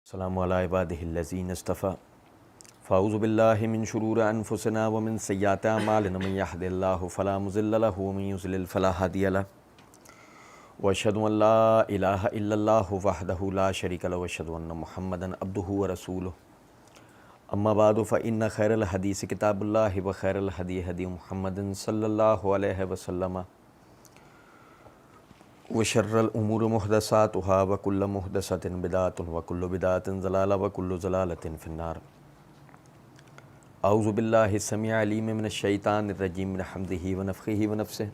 السلام علی عبادہ الذین اصطفیٰ فاعوذ باللہ من شرور انفسنا ومن سیئات اعمالنا من یہد اللہ فلا مضل لہ ومن یضلل فلا ہادی لہ واشہد ان لا الہ الا اللہ وحدہ لا شریک لہ واشہد ان محمدا عبدہ ورسولہ اما بعد فإن خیر الحدیث کتاب اللہ وخیر الہدی ہدی محمد صلی اللہ علیہ وسلم وشر الامور محدثاتها وکل محدثۃ بدعۃ وکل بدعۃ ضلالہ وکل ضلالۃ فی النار۔ اعوذ باللہ السمیع العلیم من الشیطان الرجیم من حمدہ ونفخہ ونفثہ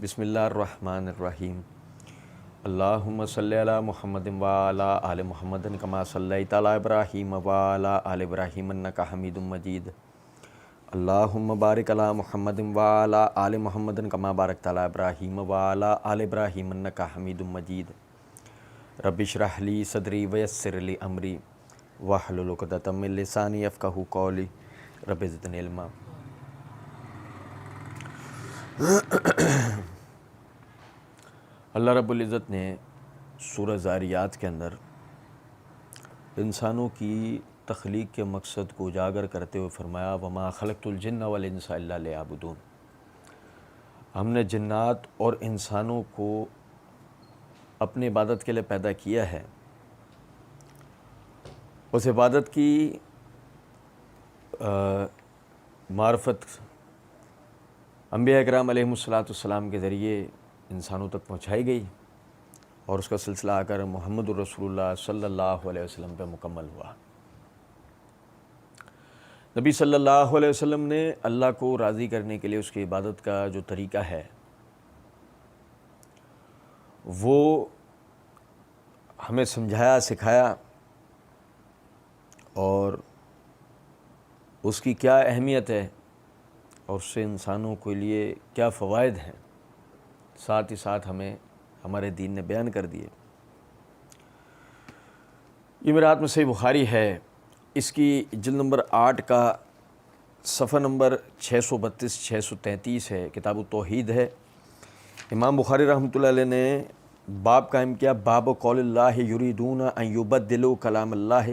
بسم اللہ الرحمن الرحیم۔ اللہم صلی علی محمد وعلی آل محمد کما صلیت علی ابراہیم وعلی آل ابراہیم انک حمید مجید۔ اللہم بارک علی محمد وعلی آل محمد کما بارکت علی ابراہیم وعلی آل ابراہیم انک حمید مجید۔ رب اشرح لی صدری ویسر لی امری واحلل عقدۃ من لسانی یفقہوا قولی رب زدنی علما۔ اللہ رب العزت نے سورہ ذاریات کے اندر انسانوں کی تخلیق کے مقصد کو اجاگر کرتے ہوئے فرمایا وما خلقت الجن والانس الا لیعبدون۔ ہم نے جنات اور انسانوں کو اپنی عبادت کے لیے پیدا کیا ہے۔ اس عبادت کی معرفت انبیاء اکرام علیہم السلام کے ذریعے انسانوں تک پہنچائی گئی اور اس کا سلسلہ آ کر محمد الرسول اللہ صلی اللہ علیہ وسلم پہ مکمل ہوا۔ نبی صلی اللہ علیہ وسلم نے اللہ کو راضی کرنے کے لیے اس کی عبادت کا جو طریقہ ہے وہ ہمیں سمجھایا، سکھایا اور اس کی کیا اہمیت ہے اور اس سے انسانوں کے لیے کیا فوائد ہیں، ساتھ ہی ساتھ ہمیں ہمارے دین نے بیان کر دیے۔ یہ میرے ہاتھ میں صحیح بخاری ہے، اس کی جلد نمبر 8 کا صفحہ نمبر 632 633 ہے، کتاب التوحید ہے۔ امام بخاری رحمۃ اللہ علیہ نے باب قائم کیا باب قول اللہ یریدون ان یبدلوا کلام اللہ۔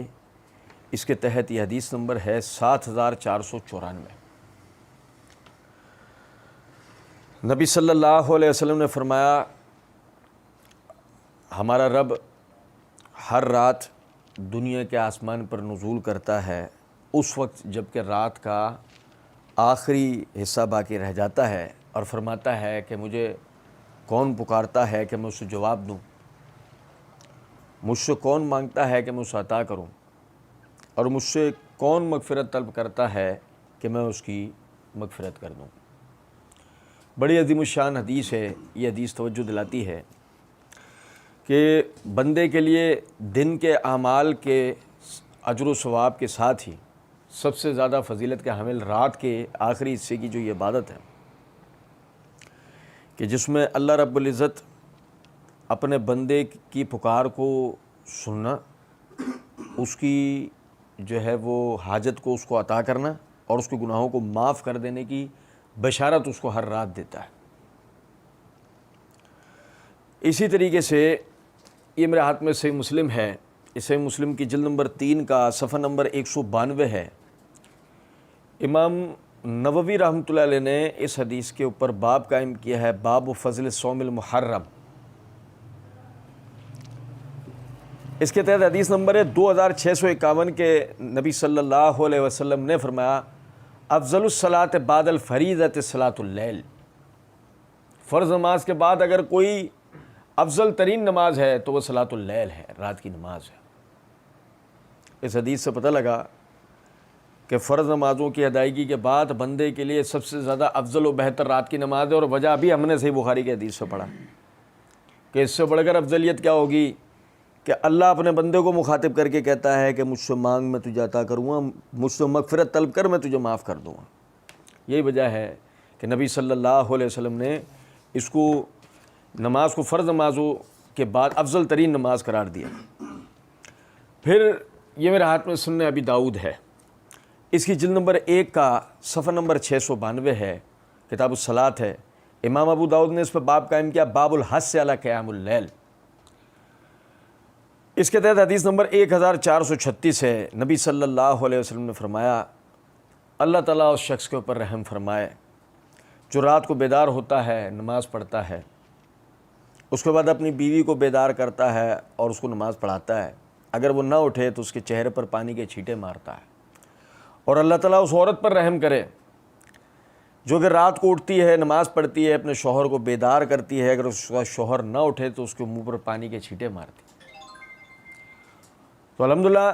اس کے تحت یہ حدیث نمبر ہے 7494۔ نبی صلی اللہ علیہ وسلم نے فرمایا ہمارا رب ہر رات دنیا کے آسمان پر نزول کرتا ہے اس وقت جب کہ رات کا آخری حصہ باقی رہ جاتا ہے اور فرماتا ہے کہ مجھے کون پکارتا ہے کہ میں اسے جواب دوں، مجھ سے کون مانگتا ہے کہ میں اسے عطا کروں، اور مجھ سے کون مغفرت طلب کرتا ہے کہ میں اس کی مغفرت کر دوں۔ بڑی عظیم الشان حدیث ہے۔ یہ حدیث توجہ دلاتی ہے کہ بندے کے لیے دن کے اعمال کے اجر و ثواب کے ساتھ ہی سب سے زیادہ فضیلت کے حامل رات کے آخری حصے کی جو یہ عبادت ہے کہ جس میں اللہ رب العزت اپنے بندے کی پکار کو سننا، اس کی جو ہے وہ حاجت کو اس کو عطا کرنا اور اس کے گناہوں کو معاف کر دینے کی بشارت اس کو ہر رات دیتا ہے۔ اسی طریقے سے یہ میرے ہاتھ میں صحیح مسلم ہے، اس صحیح مسلم کی جلد نمبر 3 کا صفحہ نمبر 192 ہے۔ امام نووی رحمۃ اللہ علیہ نے اس حدیث کے اوپر باب قائم کیا ہے باب فضل صوم المحرم۔ اس کے تحت حدیث نمبر ہے 2651 کے نبی صلی اللہ علیہ وسلم نے فرمایا افضل الصلاۃ بعد الفریضۃ صلاۃ اللیل۔ فرض نماز کے بعد اگر کوئی افضل ترین نماز ہے تو وہ صلاۃ اللیل ہے، رات کی نماز ہے۔ اس حدیث سے پتہ لگا کہ فرض نمازوں کی ادائیگی کے بعد بندے کے لیے سب سے زیادہ افضل و بہتر رات کی نماز ہے، اور وجہ ابھی ہم نے صحیح بخاری کی حدیث سے پڑھا کہ اس سے بڑھ کر افضلیت کیا ہوگی کہ اللہ اپنے بندے کو مخاطب کر کے کہتا ہے کہ مجھ سے مانگ میں تجھے عطا کروں گا، مجھ سے مغفرت طلب کر میں تجھے معاف کر دوں گا۔ یہی وجہ ہے کہ نبی صلی اللہ علیہ وسلم نے اس کو نماز کو فرض نمازوں کے بعد افضل ترین نماز قرار دیا۔ پھر یہ میرے ہاتھ میں سنن ابی داؤد ہے، اس کی جلد نمبر 1 کا صفحہ نمبر 692 ہے، کتاب الصلاۃ ہے۔ امام ابو داؤد نے اس پہ باب قائم کیا باب الحث علی قیام اللیل۔ اس کے تحت حدیث نمبر 1436 ہے، نبی صلی اللہ علیہ وسلم نے فرمایا اللہ تعالیٰ اس شخص کے اوپر رحم فرمائے جو رات کو بیدار ہوتا ہے، نماز پڑھتا ہے، اس کے بعد اپنی بیوی کو بیدار کرتا ہے اور اس کو نماز پڑھاتا ہے، اگر وہ نہ اٹھے تو اس کے چہرے پر پانی کے چھینٹے مارتا ہے۔ اور اللہ تعالیٰ اس عورت پر رحم کرے جو کہ رات کو اٹھتی ہے، نماز پڑھتی ہے، اپنے شوہر کو بیدار کرتی ہے، اگر اس کا شوہر نہ اٹھے تو اس کے منہ پر پانی کے چھینٹے مارتی ہے۔ تو الحمدللہ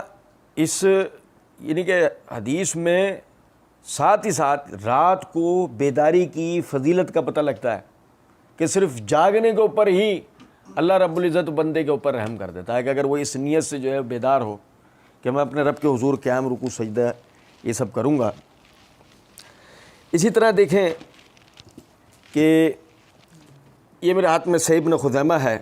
اس یعنی کہ حدیث میں ساتھ ہی ساتھ رات کو بیداری کی فضیلت کا پتہ لگتا ہے کہ صرف جاگنے کے اوپر ہی اللہ رب العزت بندے کے اوپر رحم کر دیتا ہے کہ اگر وہ اس نیت سے جو ہے بیدار ہو کہ میں اپنے رب کے حضور قیام، رکوع، سجدہ یہ سب کروں گا۔ اسی طرح دیکھیں کہ یہ میرے ہاتھ میں صحیح ابن خزیمہ ہے،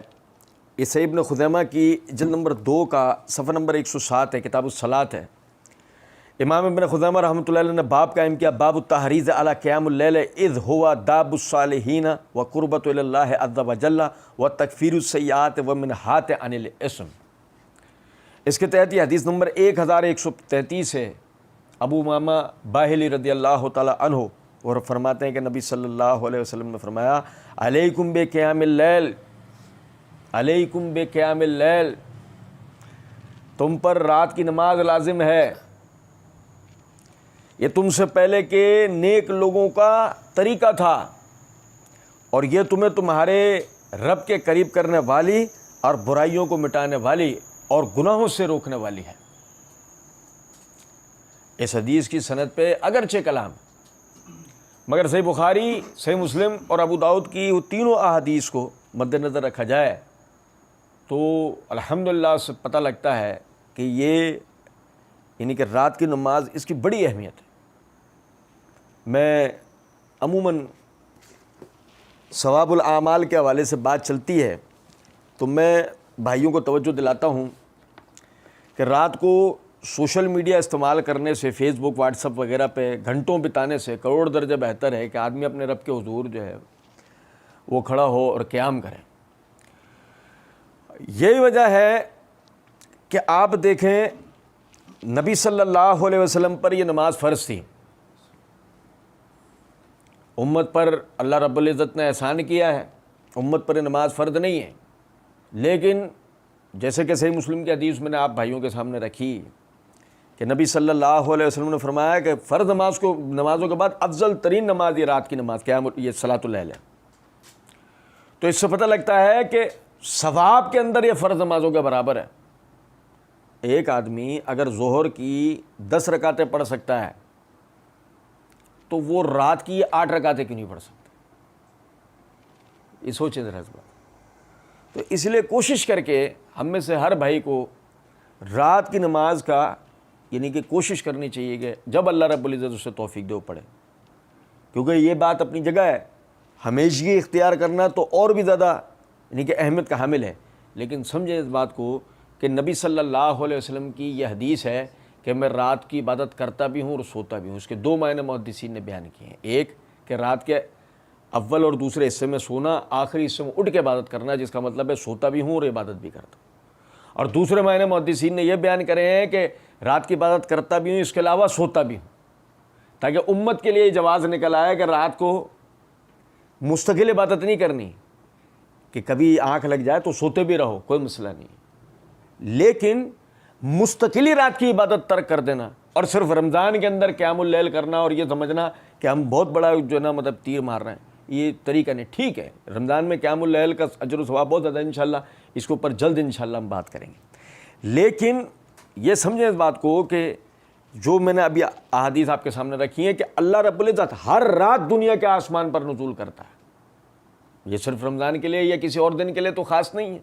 یہ صحیح ابن خزیمہ کی جلد نمبر 2 کا صفحہ نمبر 107 ہے، کتاب الصلاۃ ہے۔ امام ابن خزیمہ رحمۃ اللہ علیہ نے باب قائم کیا، باب التحریض علی قیام اللیل اذ ہوا داب الصالحین وقربۃ الی اللہ عز وجل وتکفیر السیئات ومنہات عن الاسم۔ اس کے تحت یہ حدیث نمبر 1133 ہے، ابو امامہ باہلی رضی اللہ تعالی عنہ اور فرماتے ہیں کہ نبی صلی اللہ علیہ وسلم نے فرمایا علیکم بقیام اللیل، علیکم بقیام اللیل، تم پر رات کی نماز لازم ہے۔ یہ تم سے پہلے کے نیک لوگوں کا طریقہ تھا اور یہ تمہیں تمہارے رب کے قریب کرنے والی اور برائیوں کو مٹانے والی اور گناہوں سے روکنے والی ہے۔ اس حدیث کی سند پہ اگرچہ کلام، مگر صحیح بخاری، صحیح مسلم اور ابو داؤد کی وہ تینوں احادیث کو مد نظر رکھا جائے تو الحمدللہ سے پتہ لگتا ہے کہ یہ یعنی کہ رات کی نماز اس کی بڑی اہمیت ہے۔ میں عموماً ثواب الاعمال کے حوالے سے بات چلتی ہے تو میں بھائیوں کو توجہ دلاتا ہوں کہ رات کو سوشل میڈیا استعمال کرنے سے، فیس بک، واٹس ایپ وغیرہ پہ گھنٹوں بتانے سے کروڑ درجہ بہتر ہے کہ آدمی اپنے رب کے حضور جو ہے وہ کھڑا ہو اور قیام کرے۔ یہی وجہ ہے کہ آپ دیکھیں نبی صلی اللہ علیہ وسلم پر یہ نماز فرض تھی، امت پر اللہ رب العزت نے احسان کیا ہے، امت پر نماز فرض نہیں ہے، لیکن جیسے کہ صحیح مسلم کی حدیث میں نے آپ بھائیوں کے سامنے رکھی کہ نبی صلی اللہ علیہ وسلم نے فرمایا کہ فرض نمازوں کے بعد افضل ترین نماز یہ رات کی نماز قیام، یہ صلاۃ اللیل ہے۔ تو اس سے پتہ لگتا ہے کہ ثواب کے اندر یہ فرض نمازوں کے برابر ہے۔ ایک آدمی اگر ظہر کی 10 رکعتیں پڑھ سکتا ہے تو وہ رات کی 8 رکعتیں کیوں نہیں پڑھ سکتا؟ یہ سوچیں ذرا اس بات۔ تو اس لیے کوشش کر کے ہم میں سے ہر بھائی کو رات کی نماز کا یعنی کہ کوشش کرنی چاہیے کہ جب اللہ رب العزت اسے توفیق دے وہ پڑھے، کیونکہ یہ بات اپنی جگہ ہے، ہمیشگی اختیار کرنا تو اور بھی زیادہ یعنی کہ اہمیت کا حامل ہے، لیکن سمجھیں اس بات کو کہ نبی صلی اللہ علیہ وسلم کی یہ حدیث ہے کہ میں رات کی عبادت کرتا بھی ہوں اور سوتا بھی ہوں۔ اس کے 2 معنی محدثین نے بیان کیے ہیں، ایک کہ رات کے اول اور دوسرے حصے میں سونا، آخری حصے میں اٹھ کے عبادت کرنا، جس کا مطلب ہے سوتا بھی ہوں اور عبادت بھی کرتا ہوں۔ اور دوسرے معنی محدثین نے یہ بیان کرے ہیں کہ رات کی عبادت کرتا بھی ہوں، اس کے علاوہ سوتا بھی ہوں، تاکہ امت کے لیے یہ جواز نکل آئے کہ رات کو مستقل عبادت نہیں کرنی کہ کبھی آنکھ لگ جائے تو سوتے بھی رہو، کوئی مسئلہ نہیں، لیکن مستقلی رات کی عبادت ترک کر دینا اور صرف رمضان کے اندر قیام اللیل کرنا اور یہ سمجھنا کہ ہم بہت بڑا جو ہے نا مطلب تیر مار رہے ہیں، یہ طریقہ نہیں۔ ٹھیک ہے، رمضان میں قیام اللیل کا اجر و ثواب بہت زیادہ ہے، انشاءاللہ اس کے اوپر جلد انشاءاللہ ہم بات کریں گے، لیکن یہ سمجھیں اس بات کو کہ جو میں نے ابھی احادیث آپ کے سامنے رکھی ہیں کہ اللہ رب العزت ہر رات دنیا کے آسمان پر نزول کرتا ہے، یہ صرف رمضان کے لیے یا کسی اور دن کے لیے تو خاص نہیں ہے،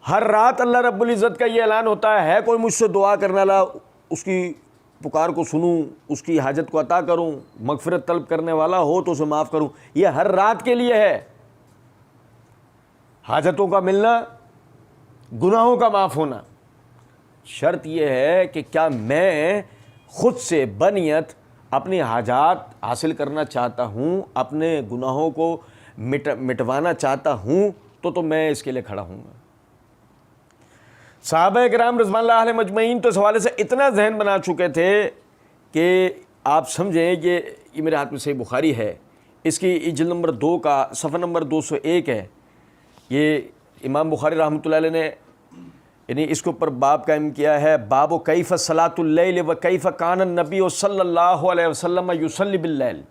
ہر رات اللہ رب العزت کا یہ اعلان ہوتا ہے کوئی مجھ سے دعا کرنے والا، اس کی پکار کو سنوں، اس کی حاجت کو عطا کروں، مغفرت طلب کرنے والا ہو تو اسے معاف کروں، یہ ہر رات کے لیے ہے۔ حاجتوں کا ملنا، گناہوں کا معاف ہونا، شرط یہ ہے کہ کیا میں خود سے بنیت اپنی حاجات حاصل کرنا چاہتا ہوں، اپنے گناہوں کو مٹوانا چاہتا ہوں تو میں اس کے لیے کھڑا ہوں گا۔ صحابہ کرام رضوان اللہ علیہم اجمعین تو اس حوالے سے اتنا ذہن بنا چکے تھے کہ آپ سمجھیں کہ یہ میرے ہاتھ میں صحیح بخاری ہے، اس کی جلد نمبر 2 کا صفحہ نمبر 201 ہے. یہ امام بخاری رحمۃ اللہ علیہ نے یعنی اس کے اوپر باب قائم کیا ہے، باب کیف صلاۃ اللیل و کیف کان النبی صلی اللہ علیہ وسلم یصلی باللیل.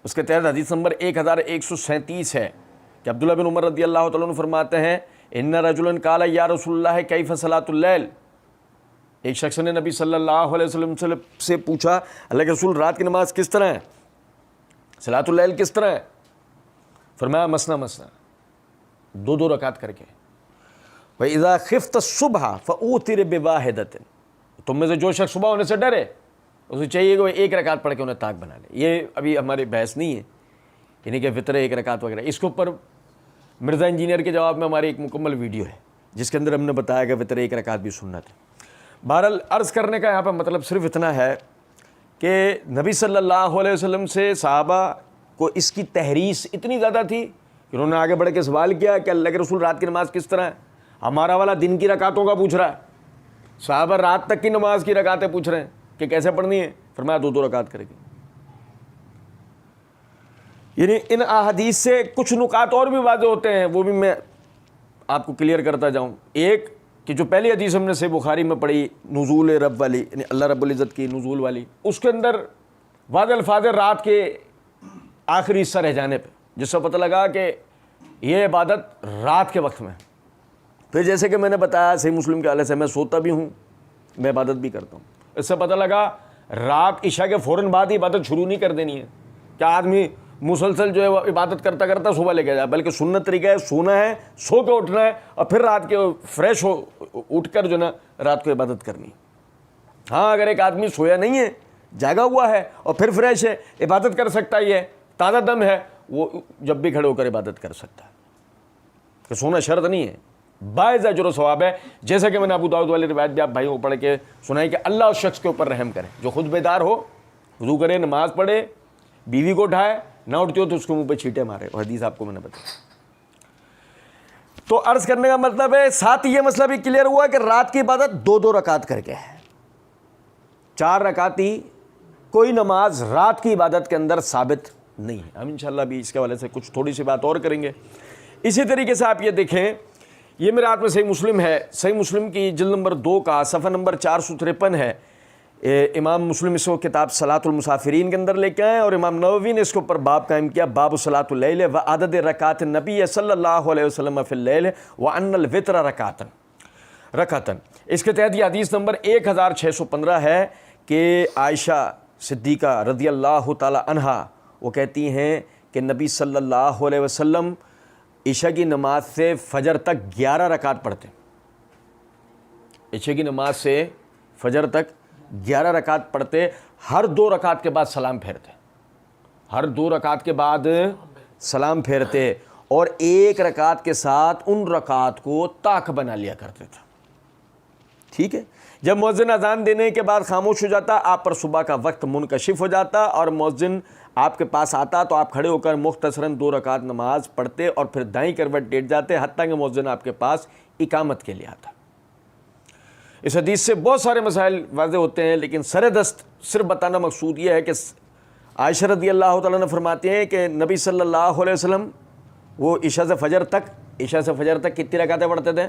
اس کے تحت حدیث نمبر 1137 ہے کہ عبداللہ بن عمر رضی اللہ تعالیٰ عنہ فرماتے ہیں ان رجلا قال یا رسول اللہ کیف صلاۃ اللیل. ایک شخص نے نبی صلی اللہ علیہ وسلم سے پوچھا اللہ کے رسول رات کی نماز کس طرح ہے، صلاۃ اللیل کس طرح ہے؟ فرمایا مسنا مسنا، 2 رکعت کر کے. وَإِذَا خِفْتَ الصُّبْحَ فَأُوتِرْ بِوَاحِدَةٍ. تم میں سے جو شخص صبح ہونے سے ڈرے اسے چاہیے کہ وہ 1 رکعت پڑھ کے انہیں طاق بنا لے. یہ ابھی ہماری بحث نہیں ہے یعنی کہ وطر 1 رکعت وغیرہ، اس کے اوپر مرزا انجینئر کے جواب میں ہماری ایک مکمل ویڈیو ہے جس کے اندر ہم نے بتایا کہ وطر 1 رکعت بھی سنت ہے. بہرحال عرض کرنے کا یہاں پہ مطلب صرف اتنا ہے کہ نبی صلی اللہ علیہ وسلم سے صحابہ کو اس کی تحریص اتنی زیادہ تھی کہ انہوں نے آگے بڑھ کے سوال کیا کہ اللہ کے رسول رات کی نماز کس طرح ہے. ہمارا والا دن کی رکعتوں کا پوچھ رہا ہے، صحابہ رات تک کی نماز کی رکعتیں پوچھ رہے ہیں کہ کیسے پڑھنی ہے. فرمایا 2 رکعت کرے گی. یعنی ان احادیث سے کچھ نکات اور بھی واضح ہوتے ہیں، وہ بھی میں آپ کو کلیئر کرتا جاؤں. ایک کہ جو پہلی حدیث ہم نے صحیح بخاری میں پڑھی نزول رب والی، یعنی اللہ رب العزت کی نزول والی، اس کے اندر واضح الفاظ رات کے آخری حصہ رہ جانے پہ، جس سے پتہ لگا کہ یہ عبادت رات کے وقت میں. پھر جیسے کہ میں نے بتایا صحیح مسلم کے حوالے سے میں سوتا بھی ہوں، میں عبادت بھی کرتا ہوں. اس سے پتہ لگا رات عشاء کے فوراً بعد ہی عبادت شروع نہیں کر دینی ہے کہ آدمی مسلسل جو ہے وہ عبادت کرتا کرتا صبح لے کے جائے، بلکہ سنت طریقہ ہے سونا ہے، سو کے اٹھنا ہے اور پھر رات کے فریش ہو اٹھ کر جو نا رات کو عبادت کرنی. ہاں اگر ایک آدمی سویا نہیں ہے، جاگا ہوا ہے اور پھر فریش ہے، عبادت کر سکتا ہی ہے، تازہ دم ہے، وہ جب بھی کھڑے ہو کر عبادت کر سکتا ہے. کہ سونا شرط نہیں ہے، باعث اجر و ثواب ہے. جیسا کہ میں نے ابو داؤد والی روایت بھی آپ بھائیوں کو پڑھ کے سنائی کہ اللہ اس شخص کے اوپر رحم کرے جو خود بیدار ہو، وضو کرے، نماز پڑھے، بیوی کو اٹھائے، نہ اٹھتی ہو تو اس کے منہ پہ چھینٹے مارے. اور حدیث آپ کو میں نے بتایا. تو عرض کرنے کا مطلب ہے ساتھ یہ مسئلہ بھی کلیئر ہوا کہ رات کی عبادت 2 رکعت کر کے ہے. 4 رکعتی کوئی نماز رات کی عبادت کے اندر ثابت نہیں ہے. ہم انشاءاللہ بھی اس کے حوالے سے کچھ تھوڑی سی بات اور کریں گے. اسی طریقے سے آپ یہ دیکھیں، یہ میرے ہاتھ میں صحیح مسلم ہے، صحیح مسلم کی جلد نمبر 2 کا صفحہ نمبر 453 ہے. امام مسلم اس کو کتاب صلاۃ المسافرین کے اندر لے کے آئے اور امام نووی نے اس کے اوپر باب قائم کیا، باب صلاۃ اللیل و عدد رکعات النبی صلی اللہ علیہ وسلم فی اللیل وان الوتر رکعتا. اس کے تحت یہ حدیث نمبر 1615 ہے کہ عائشہ صدیقہ رضی اللہ تعالی عنہا وہ کہتی ہیں کہ نبی صلی اللہ علیہ وسلم عشاء کی نماز سے فجر تک 11 رکعت پڑھتے. عشاء کی نماز سے فجر تک 11 رکعت پڑھتے، ہر 2 رکعت کے بعد سلام پھیرتے، ہر 2 رکعت کے بعد سلام پھیرتے، اور 1 رکعت کے ساتھ ان رکعت کو طاق بنا لیا کرتے تھے. ٹھیک ہے، جب مؤذن اذان دینے کے بعد خاموش ہو جاتا، آپ پر صبح کا وقت منکشف ہو جاتا اور مؤذن آپ کے پاس آتا تو آپ کھڑے ہو کر مختصراً 2 رکعت نماز پڑھتے اور پھر دائیں کروٹ لیٹ جاتے حتیٰ کہ مؤذن آپ کے پاس اقامت کے لیے آتا. اس حدیث سے بہت سارے مسائل واضح ہوتے ہیں، لیکن سر دست صرف بتانا مقصود یہ ہے کہ عائشہ رضی اللہ تعالیٰ نے فرماتی ہیں کہ نبی صلی اللہ علیہ وسلم وہ عشاء سے فجر تک کتنی رکعتیں پڑھتے تھے.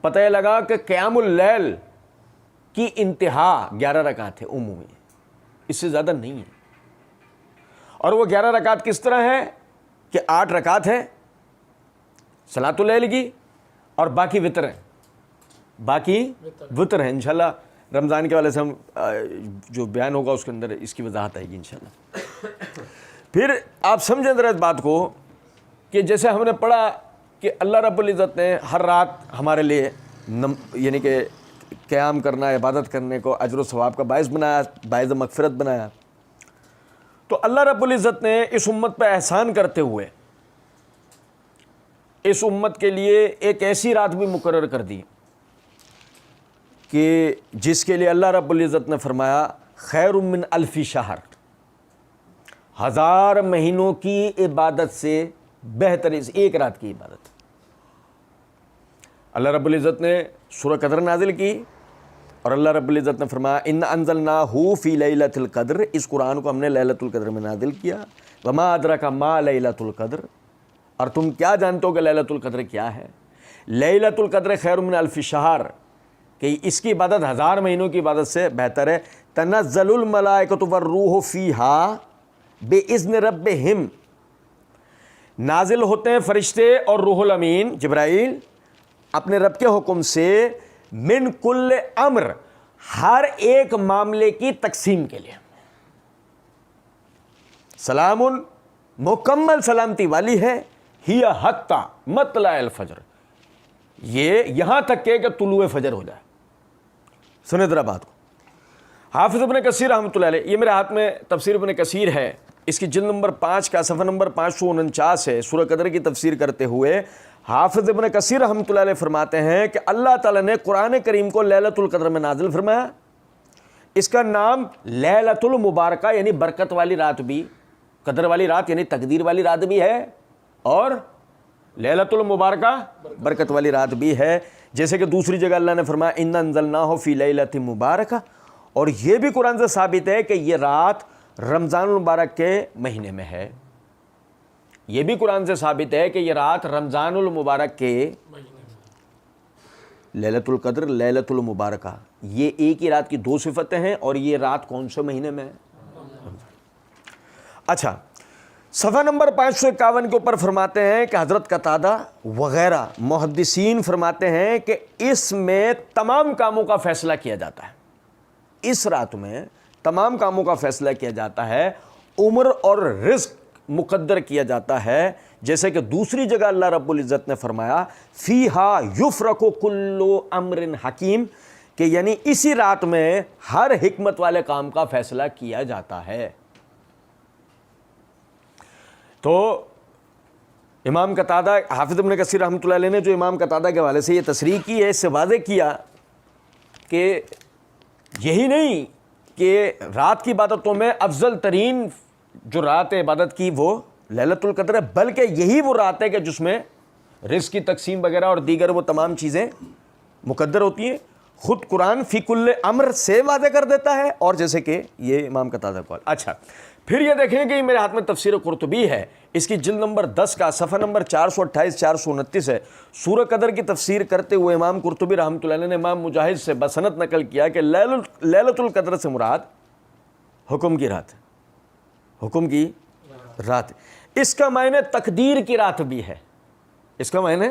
پتہ یہ لگا کہ قیام اللیل کی انتہا 11 رکعت ہے عمومی، اس سے زیادہ نہیں ہے. اور وہ 11 رکعت کس طرح ہے کہ 8 رکعت ہے صلاۃ اللیل کی اور باقی وطر ہیں. انشاءاللہ رمضان کے والے سے ہم جو بیان ہوگا اس کے اندر اس کی وضاحت آئے گی انشاءاللہ. پھر آپ سمجھیں ذرا اس بات کو کہ جیسے ہم نے پڑھا کہ اللہ رب العزت نے ہر رات ہمارے لیے یعنی کہ قیام کرنا، عبادت کرنے کو اجر و ثواب کا باعث بنایا، باعث مغفرت بنایا. تو اللہ رب العزت نے اس امت پہ احسان کرتے ہوئے اس امت کے لیے ایک ایسی رات بھی مقرر کر دی کہ جس کے لیے اللہ رب العزت نے فرمایا خیر من الف شہر، 1000 مہینوں کی عبادت سے بہتر اس ایک رات کی عبادت. اللہ رب العزت نے سورہ قدر نازل کی اور اللہ رب العزت نے فرمایا ان انزلناہ فی لیلۃ القدر، اس قرآن کو ہم نے لیلۃ القدر میں نازل کیا، وما ادراک ما لیلۃ القدر، اور تم کیا جانتے ہو کہ لیلۃ القدر کیا ہے؟ لیلۃ القدر خیر من الف شہر، کہ اس کی عبادت 1000 مہینوں کی عبادت سے بہتر ہے۔ تنزل الملائکۃ والروح فیہا باذن ربہم، نازل ہوتے ہیں فرشتے اور روح الامین جبرائیل اپنے رب کے حکم سے، من کل امر، ہر ایک معاملے کی تقسیم کے لیے، سلام مکمل سلامتی والی ہے، ہی حتی مطلع الفجر، یہ یہاں تک کہ طلوع فجر ہو جائے۔ سنیں ذرا بات کو، حافظ ابن کثیر رحمۃ اللہ علیہ، یہ میرے ہاتھ میں تفسیر ابن کثیر ہے، اس کی جلد نمبر 5 کا صفحہ نمبر 549 ہے، سورہ قدر کی تفسیر کرتے ہوئے حافظ ابن کثیر رحمۃ اللہ علیہ فرماتے ہیں کہ اللہ تعالیٰ نے قرآن کریم کو لیلۃ القدر میں نازل فرمایا، اس کا نام لیلۃ المبارکہ یعنی برکت والی رات بھی، قدر والی رات یعنی تقدیر والی رات بھی ہے، اور لیلۃ المبارکہ برکت والی رات بھی ہے، جیسے کہ دوسری جگہ اللہ نے فرمایا ان انزلناہ فی لیلۃ مبارکہ، اور یہ بھی قرآن سے ثابت ہے کہ یہ رات رمضان المبارک کے مہینے میں ہے، یہ بھی قرآن سے ثابت ہے کہ یہ رات رمضان المبارک کے لیلۃ القدر لیلۃ المبارکہ، یہ ایک ہی رات کی 2 صفتیں ہیں، اور یہ رات کون سے مہینے میں ہے؟ اچھا، صفحہ نمبر 551 کے اوپر فرماتے ہیں کہ حضرت قتادہ وغیرہ محدثین فرماتے ہیں کہ اس میں تمام کاموں کا فیصلہ کیا جاتا ہے، اس رات میں تمام کاموں کا فیصلہ کیا جاتا ہے، عمر اور رزق مقدر کیا جاتا ہے، جیسے کہ دوسری جگہ اللہ رب العزت نے فرمایا فیہا یفرق کل امر حکیم، کہ یعنی اسی رات میں ہر حکمت والے کام کا فیصلہ کیا جاتا ہے۔ تو امام قتادہ، حافظ ابن کثیر رحمۃ اللہ علیہ نے جو امام قتادہ کے حوالے سے یہ تصریح کی ہے، اس سے واضح کیا کہ یہی نہیں کہ رات کی عبادتوں میں افضل ترین جو رات عبادت کی وہ لیلۃ القدر ہے، بلکہ یہی وہ رات ہے کہ جس میں رزق کی تقسیم وغیرہ اور دیگر وہ تمام چیزیں مقدر ہوتی ہیں، خود قرآن فی کل امر سے واضح کر دیتا ہے، اور جیسے کہ یہ امام قتادہ کو۔ اچھا، پھر یہ دیکھیں کہ میرے ہاتھ میں تفسیر قرطبی ہے، اس کی جلد نمبر 10 کا صفحہ نمبر 428 429 ہے، سورہ قدر کی تفسیر کرتے ہوئے امام قرطبی رحمۃ اللہ علیہ نے امام مجاہد سے بسند نقل کیا کہ لیلۃ القدر سے مراد حکم کی رات، حکم کی رات، اس کا معنی تقدیر کی رات بھی ہے، اس کا معنی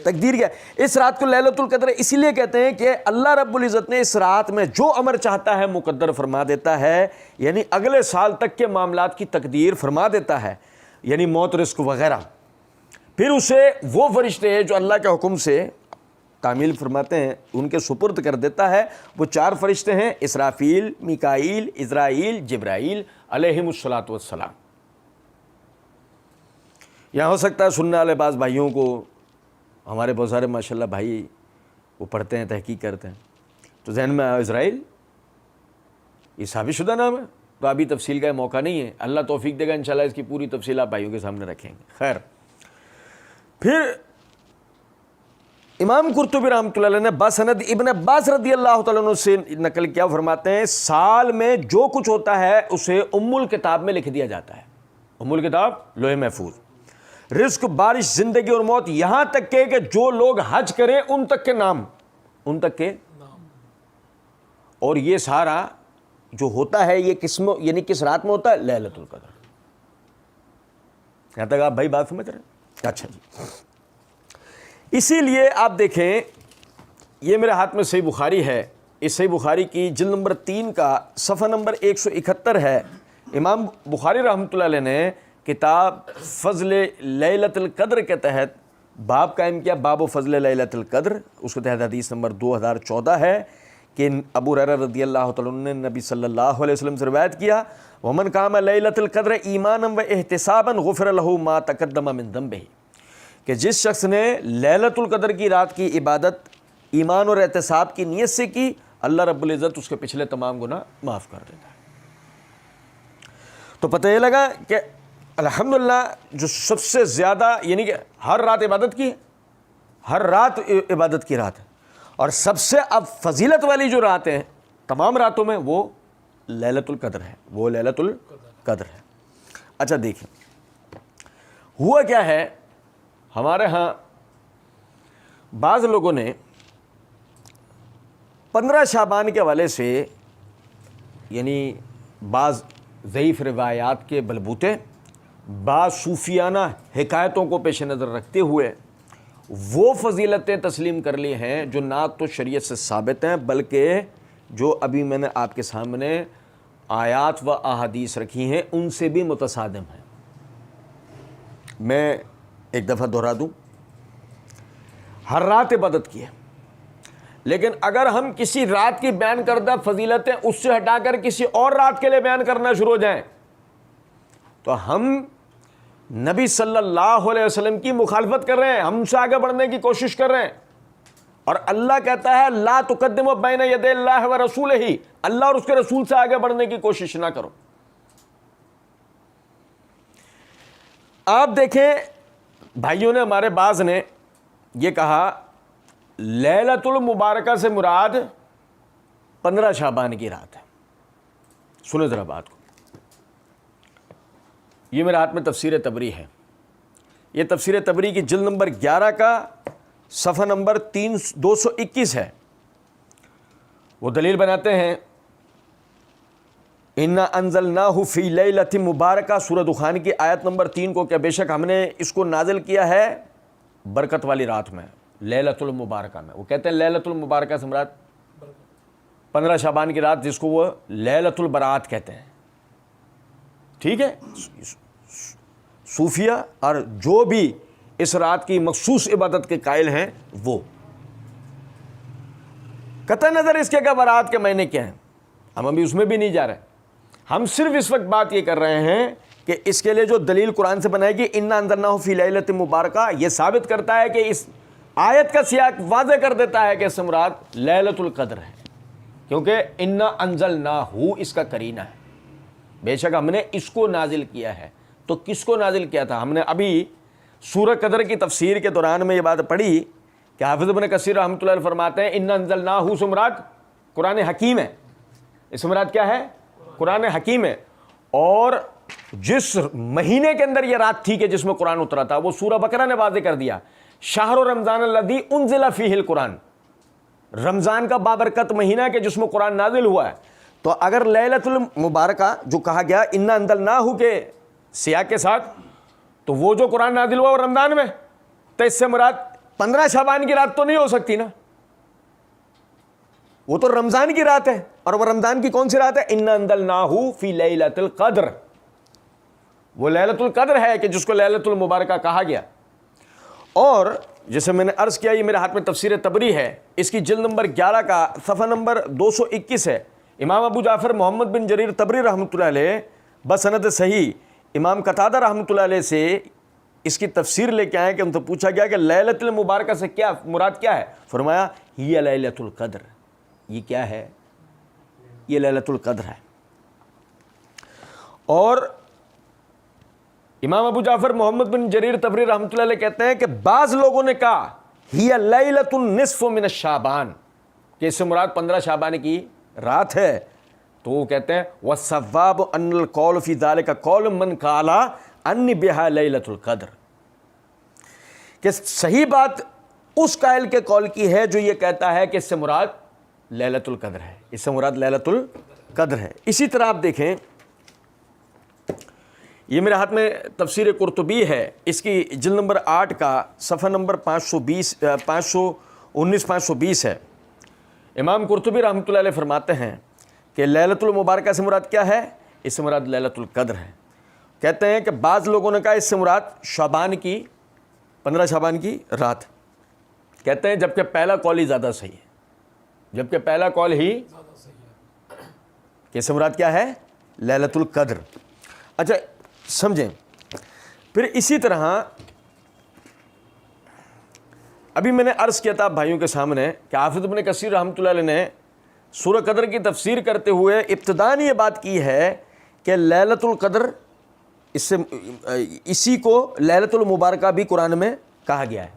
تقدیر کیا ہے؟ اس رات کو لیلۃ القدر اسی لیے کہتے ہیں کہ اللہ رب العزت نے اس رات میں جو امر چاہتا ہے مقدر فرما دیتا ہے، یعنی اگلے سال تک کے معاملات کی تقدیر فرما دیتا ہے، یعنی موت، رزق وغیرہ، پھر اسے وہ فرشتے جو اللہ کے حکم سے تعمیل فرماتے ہیں ان کے سپرد کر دیتا ہے۔ وہ 4 فرشتے ہیں، اسرافیل، میکائیل، عزرائیل، جبرائیل علیہم الصلاۃ والسلام۔ یہاں ہو سکتا ہے سننے والے بعض بھائیوں کو، ہمارے بہت سارے ماشاءاللہ بھائی وہ پڑھتے ہیں، تحقیق کرتے ہیں، تو ذہن میں آیا اسرائیل یہ ثابت شدہ نام ہے، تو ابھی تفصیل کا موقع نہیں ہے، اللہ توفیق دے گا انشاءاللہ اس کی پوری تفصیل آپ بھائیوں کے سامنے رکھیں گے۔ خیر، پھر امام قرطبی رحمۃ اللہ علیہ نے بسند ابن عباس رضی اللہ تعالیٰ عنہ سے نقل کیا، فرماتے ہیں سال میں جو کچھ ہوتا ہے اسے ام الکتاب میں لکھ دیا جاتا ہے، ام الکتاب لوح محفوظ، رزق، بارش، زندگی اور موت، یہاں تک کہ جو لوگ حج کریں ان تک کے نام، ان تک کے نام، اور یہ سارا جو ہوتا ہے یہ یعنی کس رات میں ہوتا ہے؟ لیلۃ القدر۔ یہاں تک آپ بھائی بات سمجھ رہے ہیں؟ اچھا جی، اسی لیے آپ دیکھیں یہ میرے ہاتھ میں صحیح بخاری ہے، اس صحیح بخاری کی جلد نمبر 3 کا صفحہ نمبر 171 ہے، امام بخاری رحمۃ اللہ علیہ نے کتاب فضل لیلۃ القدر کے تحت باب قائم کیا، باب و فضل لیلۃ القدر، اس کے تحت حدیث نمبر 2014 ہے کہ ابو ہریرہ رضی اللہ تعالیٰ عنہ نے نبی صلی اللہ علیہ وسلم سے روایت کیا، ومن قام لیلۃ القدر ایمانا و احتسابا غفر له ما تقدم من ذنبہ، کہ جس شخص نے لیلۃ القدر کی رات کی عبادت ایمان اور احتساب کی نیت سے کی، اللہ رب العزت اس کے پچھلے تمام گناہ معاف کر دیتا ہے۔ تو پتہ یہ لگا کہ الحمدللہ جو سب سے زیادہ یعنی کہ ہر رات عبادت کی ہے، ہر رات عبادت کی رات ہے، اور سب سے اب فضیلت والی جو راتیں ہیں تمام راتوں میں وہ لیلۃ القدر ہے، وہ لیلۃ القدر ہے۔ اچھا دیکھیں ہوا کیا ہے، ہمارے ہاں بعض لوگوں نے 15 شعبان کے حوالے سے، یعنی بعض ضعیف روایات کے بلبوتے، بعض صوفیانہ حکایتوں کو پیش نظر رکھتے ہوئے وہ فضیلتیں تسلیم کر لی ہیں جو نہ تو شریعت سے ثابت ہیں بلکہ جو ابھی میں نے آپ کے سامنے آیات و احادیث رکھی ہیں ان سے بھی متصادم ہیں۔ میں ایک دفعہ دہرا دوں، ہر رات عبادت کی ہے، لیکن اگر ہم کسی رات کی بیان کردہ فضیلتیں اس سے ہٹا کر کسی اور رات کے لیے بیان کرنا شروع ہو جائیں تو ہم نبی صلی اللہ علیہ وسلم کی مخالفت کر رہے ہیں، ہم سے آگے بڑھنے کی کوشش کر رہے ہیں۔ اور اللہ کہتا ہے لا تقدموا بین یدی اللہ و رسولہ، اللہ اور اس کے رسول سے آگے بڑھنے کی کوشش نہ کرو۔ آپ دیکھیں بھائیوں نے، ہمارے بعض نے یہ کہا لیلۃ المبارکہ سے مراد 15 شعبان کی رات ہے۔ سنیں ذرا بات کو، یہ میرے ہاتھ میں تفسیر تبری ہے، یہ تفسیر تبری کی جلد نمبر 11 کا صفحہ نمبر 221 ہے۔ وہ دلیل بناتے ہیں اِنَّا أَنزَلْنَاهُ فِي لَيْلَةٍ مُبَارَكَةٍ، سورہ دخان کی آیت نمبر 3 کو، کہ بے شک ہم نے اس کو نازل کیا ہے برکت والی رات میں، لیلۃ المبارکہ میں۔ وہ کہتے ہیں لیلۃ المبارکہ سے مراد 15 شعبان کی رات جس کو وہ لیلۃ البرات کہتے ہیں، ٹھیک ہے۔ صوفیہ اور جو بھی اس رات کی مخصوص عبادت کے قائل ہیں وہ قطع نظر اس کے کہ برات کے معنی کیا ہیں، ہم ابھی اس میں بھی نہیں جا رہے، ہم صرف اس وقت بات یہ کر رہے ہیں کہ اس کے لیے جو دلیل قرآن سے بنائے گی اِنَّا أَنزَلْنَاهُ فِي لَيْلَةٍ مُبَارَكَةٍ، یہ ثابت کرتا ہے کہ اس آیت کا سیاق واضح کر دیتا ہے کہ اس سے مراد لیلۃ القدر ہے، کیونکہ اِنَّا أَنزَلْنَاهُ اس کا قرینہ ہے، بے شک ہم نے اس کو نازل کیا ہے۔ تو کس کو نازل کیا تھا؟ ہم نے ابھی سورہ قدر کی تفسیر کے دوران میں یہ بات پڑھی کہ حافظ ابن کثیر رحمۃ اللہ علیہ فرماتے ہیں اِنَّا أَنزَلْنَاهُ سے مراد قرآن حکیم ہے، اس سے مراد کیا ہے؟ قرآن حکیم ہے۔ اور جس مہینے کے اندر یہ رات تھی کہ جس میں قرآن اترا تھا وہ سورہ بقرہ نے واضح کر دیا، شہر رمضان الذی انزل فیہ القرآن، رمضان کا بابرکت مہینہ ہے کہ جس میں قرآن نازل ہوا ہے۔ تو اگر لیلۃ المبارکہ جو کہا گیا اِنَّا أَنزَلْنَاهُ کے سیاق کے ساتھ، تو وہ جو قرآن نازل ہوا وہ رمضان میں، تو اس سے مراد 15 شعبان کی رات تو نہیں ہو سکتی نا، وہ تو رمضان کی رات ہے، اور وہ رمضان کی کون سی رات ہے؟ اِنَّا أَنزَلْنَاهُ فِي لَيْلَةِ الْقَدْرِ، وہ لیلۃ القدر ہے کہ جس کو لیلۃ المبارکہ کہا گیا۔ اور جیسے میں نے عرض کیا، یہ میرے ہاتھ میں تفسیر تبری ہے، اس کی جلد نمبر 11 کا صفحہ نمبر 221 ہے۔ امام ابو جعفر محمد بن جریر طبری رحمۃ اللہ علیہ بسند صحیح امام قتادہ رحمۃ اللہ علیہ سے اس کی تفسیر لے کے آئے کہ ان سے پوچھا گیا کہ لیلۃ المبارکہ سے کیا مراد کیا ہے؟ فرمایا ہی لیلۃ القدر، یہ کیا ہے؟ یہ لیلۃ القدر ہے۔ اور امام ابو جعفر محمد بن جریر طبری رحمۃ اللہ علیہ کہتے ہیں کہ بعض لوگوں نے کہا ہی لیلۃ النصف من الشعبان، کہ اس سے مراد 15 شعبان کی رات ہے، تو وہ کہتے ہیں وَالصَّوَّابُ أَنَّ الْقَوْلُ فِي ذَلِكَ قَوْلُ مَنْ قَالَ أَنِّ بِهَا لَيْلَةُ الْقَدْرِ، کہ صحیح بات اس قائل کے قول کی ہے جو یہ کہتا ہے کہ اس سے مراد لیلۃ القدر ہے، اس سے مراد لیلۃ القدر ہے۔ اسی طرح آپ دیکھیں، یہ میرے ہاتھ میں تفسیر قرطبی ہے، اس کی جلد نمبر 8 کا صفحہ نمبر 519 ہے۔ امام قرطبی رحمۃ اللہ علیہ فرماتے ہیں کہ لیلۃ المبارکہ سے مراد کیا ہے؟ اس سے مراد لیلۃ القدر ہے۔ کہتے ہیں کہ بعض لوگوں نے کہا اس سے مراد شعبان کی 15 شعبان کی رات، کہتے ہیں جبکہ پہلا قول ہی زیادہ صحیح ہے، جبکہ پہلا قول ہی کہ اس سے مراد کیا ہے؟ لیلۃ القدر۔ اچھا سمجھیں، پھر اسی طرح ابھی میں نے عرض کیا تھا بھائیوں کے سامنے کہ حافظ ابن کثیر رحمۃ اللہ علیہ نے سورہ قدر کی تفسیر کرتے ہوئے ابتداً یہ بات کی ہے کہ لیلۃ القدر اسی کو لیلۃ المبارکہ بھی قرآن میں کہا گیا ہے،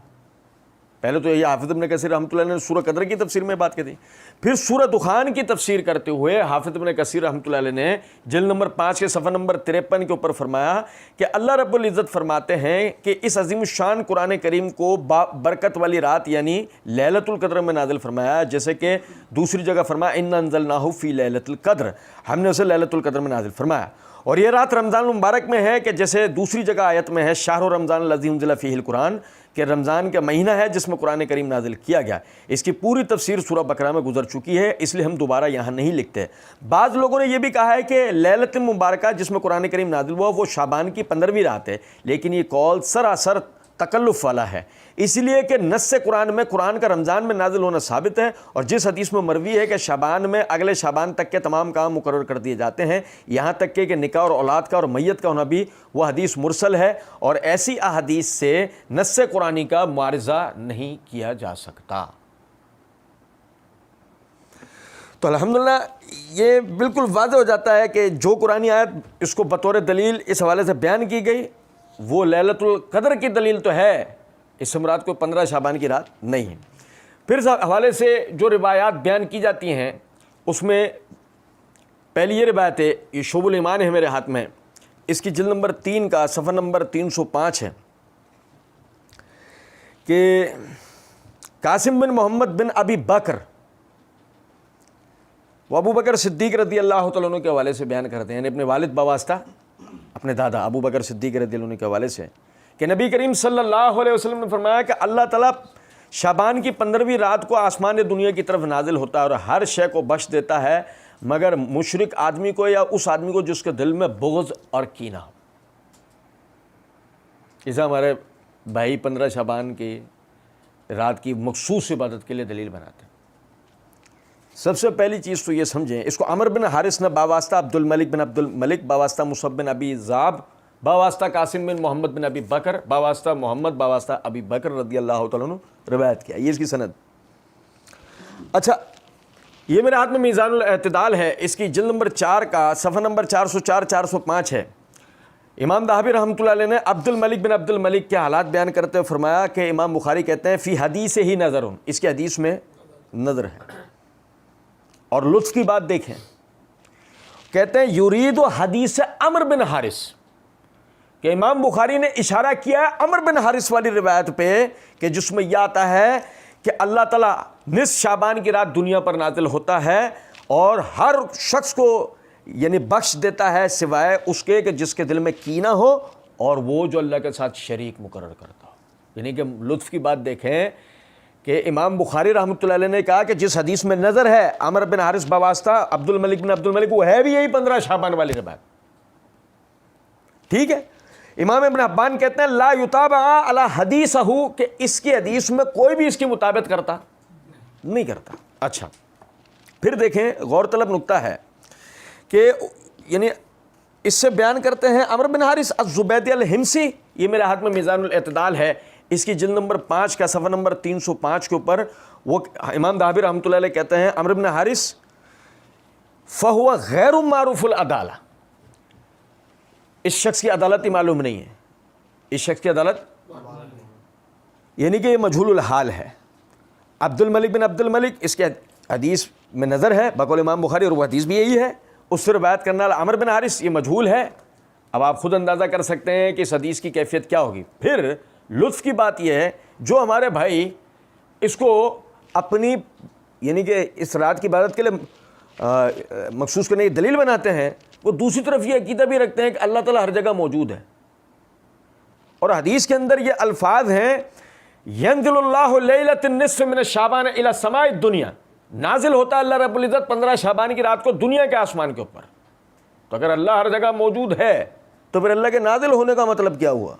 پہلے تو یہ حافظ ابن کثیر رحمۃ اللہ علیہ نے سورہ قدر کی تفسیر میں بات کی تھی، پھر سورہ دخان کی تفسیر کرتے ہوئے حافظ ابن کثیر رحمۃ اللہ علیہ نے جلد نمبر 5 کے صفحہ نمبر 53 کے اوپر فرمایا کہ اللہ رب العزت فرماتے ہیں کہ اس عظیم الشان قرآن کریم کو برکت والی رات یعنی لیلۃ القدر میں نازل فرمایا، جیسے کہ دوسری جگہ فرمایا انا انزلناہ فی لیلۃ القدر، ہم نے اسے لیلۃ القدر میں نازل فرمایا، اور یہ رات رمضان المبارک میں ہے کہ جیسے دوسری جگہ آیت میں ہے شہر رمضان الذی انزل فیہ القرآن، کہ رمضان کا مہینہ ہے جس میں قرآن کریم نازل کیا گیا۔ اس کی پوری تفسیر سورہ بقرہ میں گزر چکی ہے، اس لیے ہم دوبارہ یہاں نہیں لکھتے۔ بعض لوگوں نے یہ بھی کہا ہے کہ لیلۃ مبارکہ جس میں قرآن کریم نازل ہوا وہ شعبان کی 15ویں رات ہے، لیکن یہ قول سراسر تکلف والا ہے، اس لیے کہ نص قرآن میں قرآن کا رمضان میں نازل ہونا ثابت ہے، اور جس حدیث میں مروی ہے کہ شعبان میں اگلے شعبان تک کے تمام کام مقرر کر دیے جاتے ہیں، یہاں تک کہ نکاح اور اولاد کا اور میت کا ہونا بھی وہ حدیث مرسل ہے، اور ایسی احادیث سے نص قرآنی کا معارضہ نہیں کیا جا سکتا۔ تو الحمدللہ یہ بالکل واضح ہو جاتا ہے کہ جو قرآنی آیت اس کو بطور دلیل اس حوالے سے بیان کی گئی وہ لیلۃ القدر کی دلیل تو ہے، اس سے مراد کو 15 شعبان کی رات نہیں ہے۔ پھر اس حوالے سے جو روایات بیان کی جاتی ہیں اس میں پہلی یہ روایت ہے، یہ شعب الایمان ہے میرے ہاتھ میں، اس کی جلد نمبر 3 کا صفحہ نمبر 305 ہے کہ قاسم بن محمد بن ابی بکر وہ ابو بکر صدیق رضی اللہ تعالیٰ عنہ کے حوالے سے بیان کرتے ہیں، یعنی اپنے والد بواسطہ اپنے دادا ابو بکر صدیق رضی اللہ عنہ کے حوالے سے، کہ نبی کریم صلی اللہ علیہ وسلم نے فرمایا کہ اللہ تعالیٰ شعبان کی 15ویں رات کو آسمان دنیا کی طرف نازل ہوتا ہے اور ہر شے کو بخش دیتا ہے مگر مشرک آدمی کو یا اس آدمی کو جس کے دل میں بغض اور کینہ ہو۔ اسے ہمارے بھائی 15 شعبان کی رات کی مخصوص عبادت کے لیے دلیل بناتے ہیں۔ سب سے پہلی چیز تو یہ سمجھیں، اس کو عمر بن حارث نے باواسطہ عبد الملک باواسطہ مصعب بن ابی ذئب باواسطہ قاسم بن محمد بن ابی بکر باواسطہ محمد باواسطہ ابی بکر رضی اللہ تعالیٰ عنہ روایت کیا، یہ اس کی سند۔ اچھا، یہ میرے ہاتھ میں میزان الاعتدال ہے، اس کی جلد نمبر 4 کا صفحہ نمبر 404 405 ہے۔ امام ذہبی رحمۃ اللہ علیہ نے عبد الملک کے حالات بیان کرتے ہوئے فرمایا کہ امام بخاری کہتے ہیں فی حدیث ہی نظر، اس کی حدیث میں نظر ہے۔ اور لطف کی بات دیکھیں، کہتے ہیں یرید حدیث عمر بن حارث، کہ امام بخاری نے اشارہ کیا ہے عمر بن حارث والی روایت پہ کہ جس میں یہ آتا ہے کہ اللہ تعالیٰ نصف شعبان کی رات دنیا پر نازل ہوتا ہے اور ہر شخص کو یعنی بخش دیتا ہے سوائے اس کے کہ جس کے دل میں کینہ ہو اور وہ جو اللہ کے ساتھ شریک مقرر کرتا ہو۔ یعنی کہ لطف کی بات دیکھیں کہ امام بخاری رحمۃ اللہ علیہ نے کہا کہ جس حدیث میں نظر ہے عمر بن حارث باواسطہ عبد الملک وہ ہے بھی یہی 15 شعبان والی روایت، ٹھیک ہے۔ امام ابن حبان کہتے ہیں لا یتابع علی حدیثہ، کہ اس کی حدیث میں کوئی بھی اس کی مطابقت کرتا نہیں کرتا۔ اچھا، پھر دیکھیں غور طلب نکتہ ہے کہ یعنی اس سے بیان کرتے ہیں عمر بن حارث الزبیدی الحمصی، یہ میرے ہاتھ میں میزان الاعتدال ہے، اس کی جلد نمبر 5 کا صفحہ نمبر 305 کے اوپر وہ امام ذہبی رحمۃ اللہ علیہ کہتے ہیں عمر بن حارث فہو غیر معروف العدالہ، اس شخص کی عدالت ہی معلوم نہیں ہے، اس شخص کی عدالت یعنی کہ یہ مجہول الحال ہے۔ عبد الملک اس کے حدیث میں نظر ہے بقول امام بخاری، اور وہ حدیث بھی یہی ہے، اس سے روایت کرنے والا عمر بن حارث یہ مجہول ہے۔ اب آپ خود اندازہ کر سکتے ہیں کہ اس حدیث کی کیفیت کیا ہوگی۔ پھر لطف کی بات یہ ہے جو ہمارے بھائی اس کو اپنی یعنی کہ اس رات کی عبادت کے لیے مخصوص کرنے کی دلیل بناتے ہیں، وہ دوسری طرف یہ عقیدہ بھی رکھتے ہیں کہ اللہ تعالیٰ ہر جگہ موجود ہے، اور حدیث کے اندر یہ الفاظ ہیں ینزل اللہ لیلۃ النصف من شعبان الی السماء الدنیا، نازل ہوتا ہے اللہ رب العزت 15 شعبان کی رات کو دنیا کے آسمان کے اوپر۔ تو اگر اللہ ہر جگہ موجود ہے تو پھر اللہ کے نازل ہونے کا مطلب کیا ہوا؟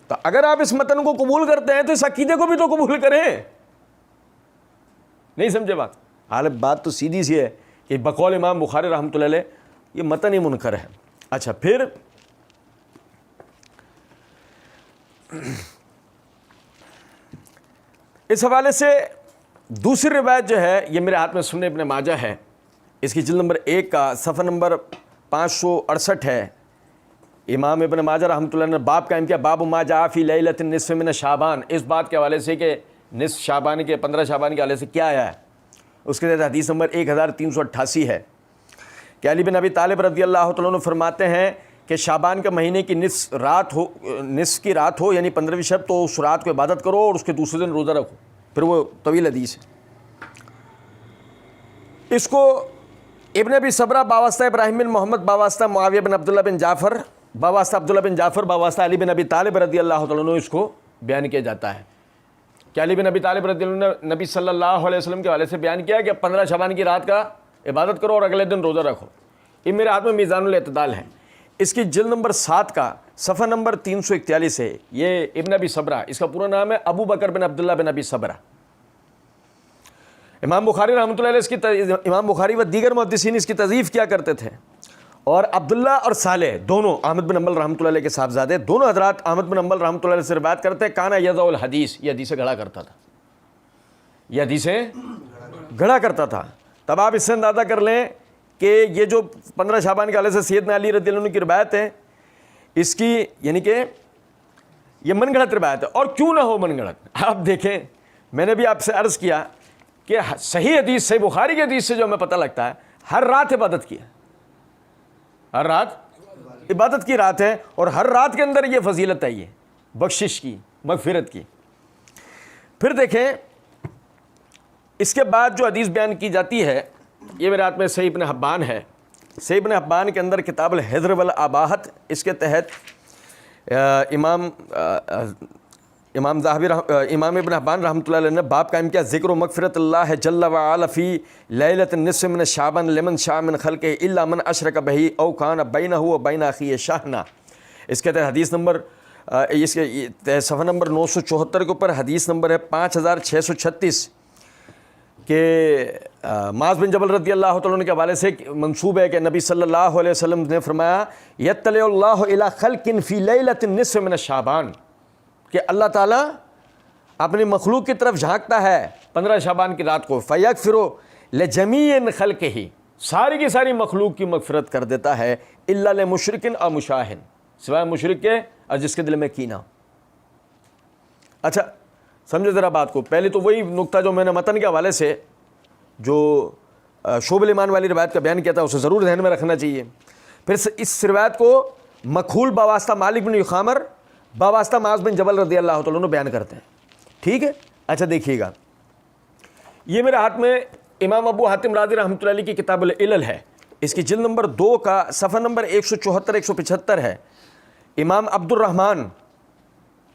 تو اگر آپ اس متن کو قبول کرتے ہیں تو اس عقیدے کو بھی تو قبول کریں، نہیں سمجھے بات؟ حال بات تو سیدھی سی ہے کہ بقول امام بخاری رحمۃ اللہ علیہ یہ متن ہی منکر ہے۔ اچھا، پھر اس حوالے سے دوسری روایت جو ہے یہ میرے ہاتھ میں سنن ابن ماجہ ہے، اس کی جلد نمبر 1 کا صفحہ نمبر 568 ہے۔ امام ابن ماجہ رحمۃ اللہ نے باب قائم کیا، باب ما جاء فی لیلۃ النصف من شعبان، اس بات کے حوالے سے کہ نصف شعبان کے 15 شعبان کے حوالے سے کیا آیا ہے، اس کے تحت حدیث نمبر 1388 ہے کہ علی بن ابی طالب رضی اللہ تعالیٰ عنہ فرماتے ہیں کہ شعبان کے مہینے کی نصف کی رات ہو یعنی 15ویں شب، تو اس رات کو عبادت کرو اور اس کے دوسرے دن روزہ رکھو. پھر وہ طویل حدیث ہے. اس کو ابن ابی صبرہ باواسطہ ابراہیم بن محمد باواسطہ معاویہ بن عبداللہ بن جعفر باواسطہ عبداللہ بن جعفر باواسطہ علی بن ابی طالب رضی اللہ تعالیٰ عنہ اس کو بیان کیا جاتا ہے کہ علی بن ابی طالب رضی اللہ عنہ نے نبی صلی اللہ علیہ وسلم کے حوالے سے بیان کیا کہ 15 شعبان کی رات کا عبادت کرو اور اگلے دن روزہ رکھو. یہ میرے ہاتھ میں میزان الاعتدال ہے، اس کی جلد نمبر 7 کا صفحہ نمبر 341 ہے. یہ ابن ابی صبرہ، اس کا پورا نام ہے ابو بکر بن عبداللہ بن ابی صبرہ. امام بخاری رحمۃ اللہ علیہ امام بخاری و دیگر محدثین اس کی تضعیف کیا کرتے تھے، اور عبداللہ اور صالح دونوں احمد بن حنبل رحمۃ اللہ علیہ کے صاحبزادے دونوں حضرات احمد بن حنبل رحمۃ اللہ علیہ سے روایت کرتے ہیں کانا یضع الحدیث، یہ حدیثیں گھڑا کرتا تھا، یہ حدیثیں گھڑا کرتا تھا. تب آپ اس سے اندازہ کر لیں کہ یہ جو 15 شعبان کے حوالے سے سیدنا علی رضی اللہ عنہ کی روایت ہے، اس کی یعنی کہ یہ من گھڑت روایت ہے. اور کیوں نہ ہو من گھڑت، آپ دیکھیں میں نے بھی آپ سے عرض کیا کہ صحیح حدیث صحیح بخاری کی حدیث سے جو ہمیں پتہ لگتا ہے ہر رات عبادت کی ہے، ہر رات عبادت کی رات ہے، اور ہر رات کے اندر یہ فضیلت ہے، یہ بخشش کی مغفرت کی. پھر دیکھیں اس کے بعد جو حدیث بیان کی جاتی ہے، یہ میرے ہاتھ میں صحیح ابن حبان ہے. صحیح ابن حبان کے اندر کتاب الحذر والاباحت، اس کے تحت امام ابن حبان رحمۃ اللہ علیہ نے باب قائم کیا ذکر و مغفرت اللہ جل وعلا فی لیلۃ النصف من شعبان لمن شاء من خلقہ الا من اشرک بہ او کان بینہ و بین اخیہ شحنہ. اس کے تحت حدیث نمبر اس کے صفحہ نمبر 974 کے اوپر حدیث نمبر ہے 5636 کہ معاذ بن جبل رضی اللہ تعالیٰ عنہ کے حوالے سے منسوب ہے کہ نبی صلی اللہ علیہ وسلم نے فرمایا یطلع اللہ الی خلق فی لیلۃ النصف من شعبان، کہ اللہ تعالیٰ اپنی مخلوق کی طرف جھانکتا ہے 15 شعبان کی رات کو، فیغفر لجمیع خلقہ، ساری کی ساری مخلوق کی مغفرت کر دیتا ہے، الا لمشرک او مشاہن، سوائے مشرک کے اور جس کے دل میں کینہ. اچھا سمجھے ذرا بات کو. پہلے تو وہی نقطہ جو میں نے متن کے حوالے سے جو شعب الایمان والی روایت کا بیان کیا تھا اسے ضرور ذہن میں رکھنا چاہیے. پھر اس روایت کو مکحول باواسطہ مالک بن یخامر باواسطہ معاذ بن جبل رضی اللہ تعالیٰ عنہ بیان کرتے ہیں. ٹھیک ہے. اچھا دیکھیے گا، یہ میرے ہاتھ میں امام ابو حاتم رازی رحمۃ اللہ علیہ کی کتاب العلل ہے، اس کی جلد نمبر 2 کا صفحہ نمبر 174-175 ہے. امام عبد الرحمن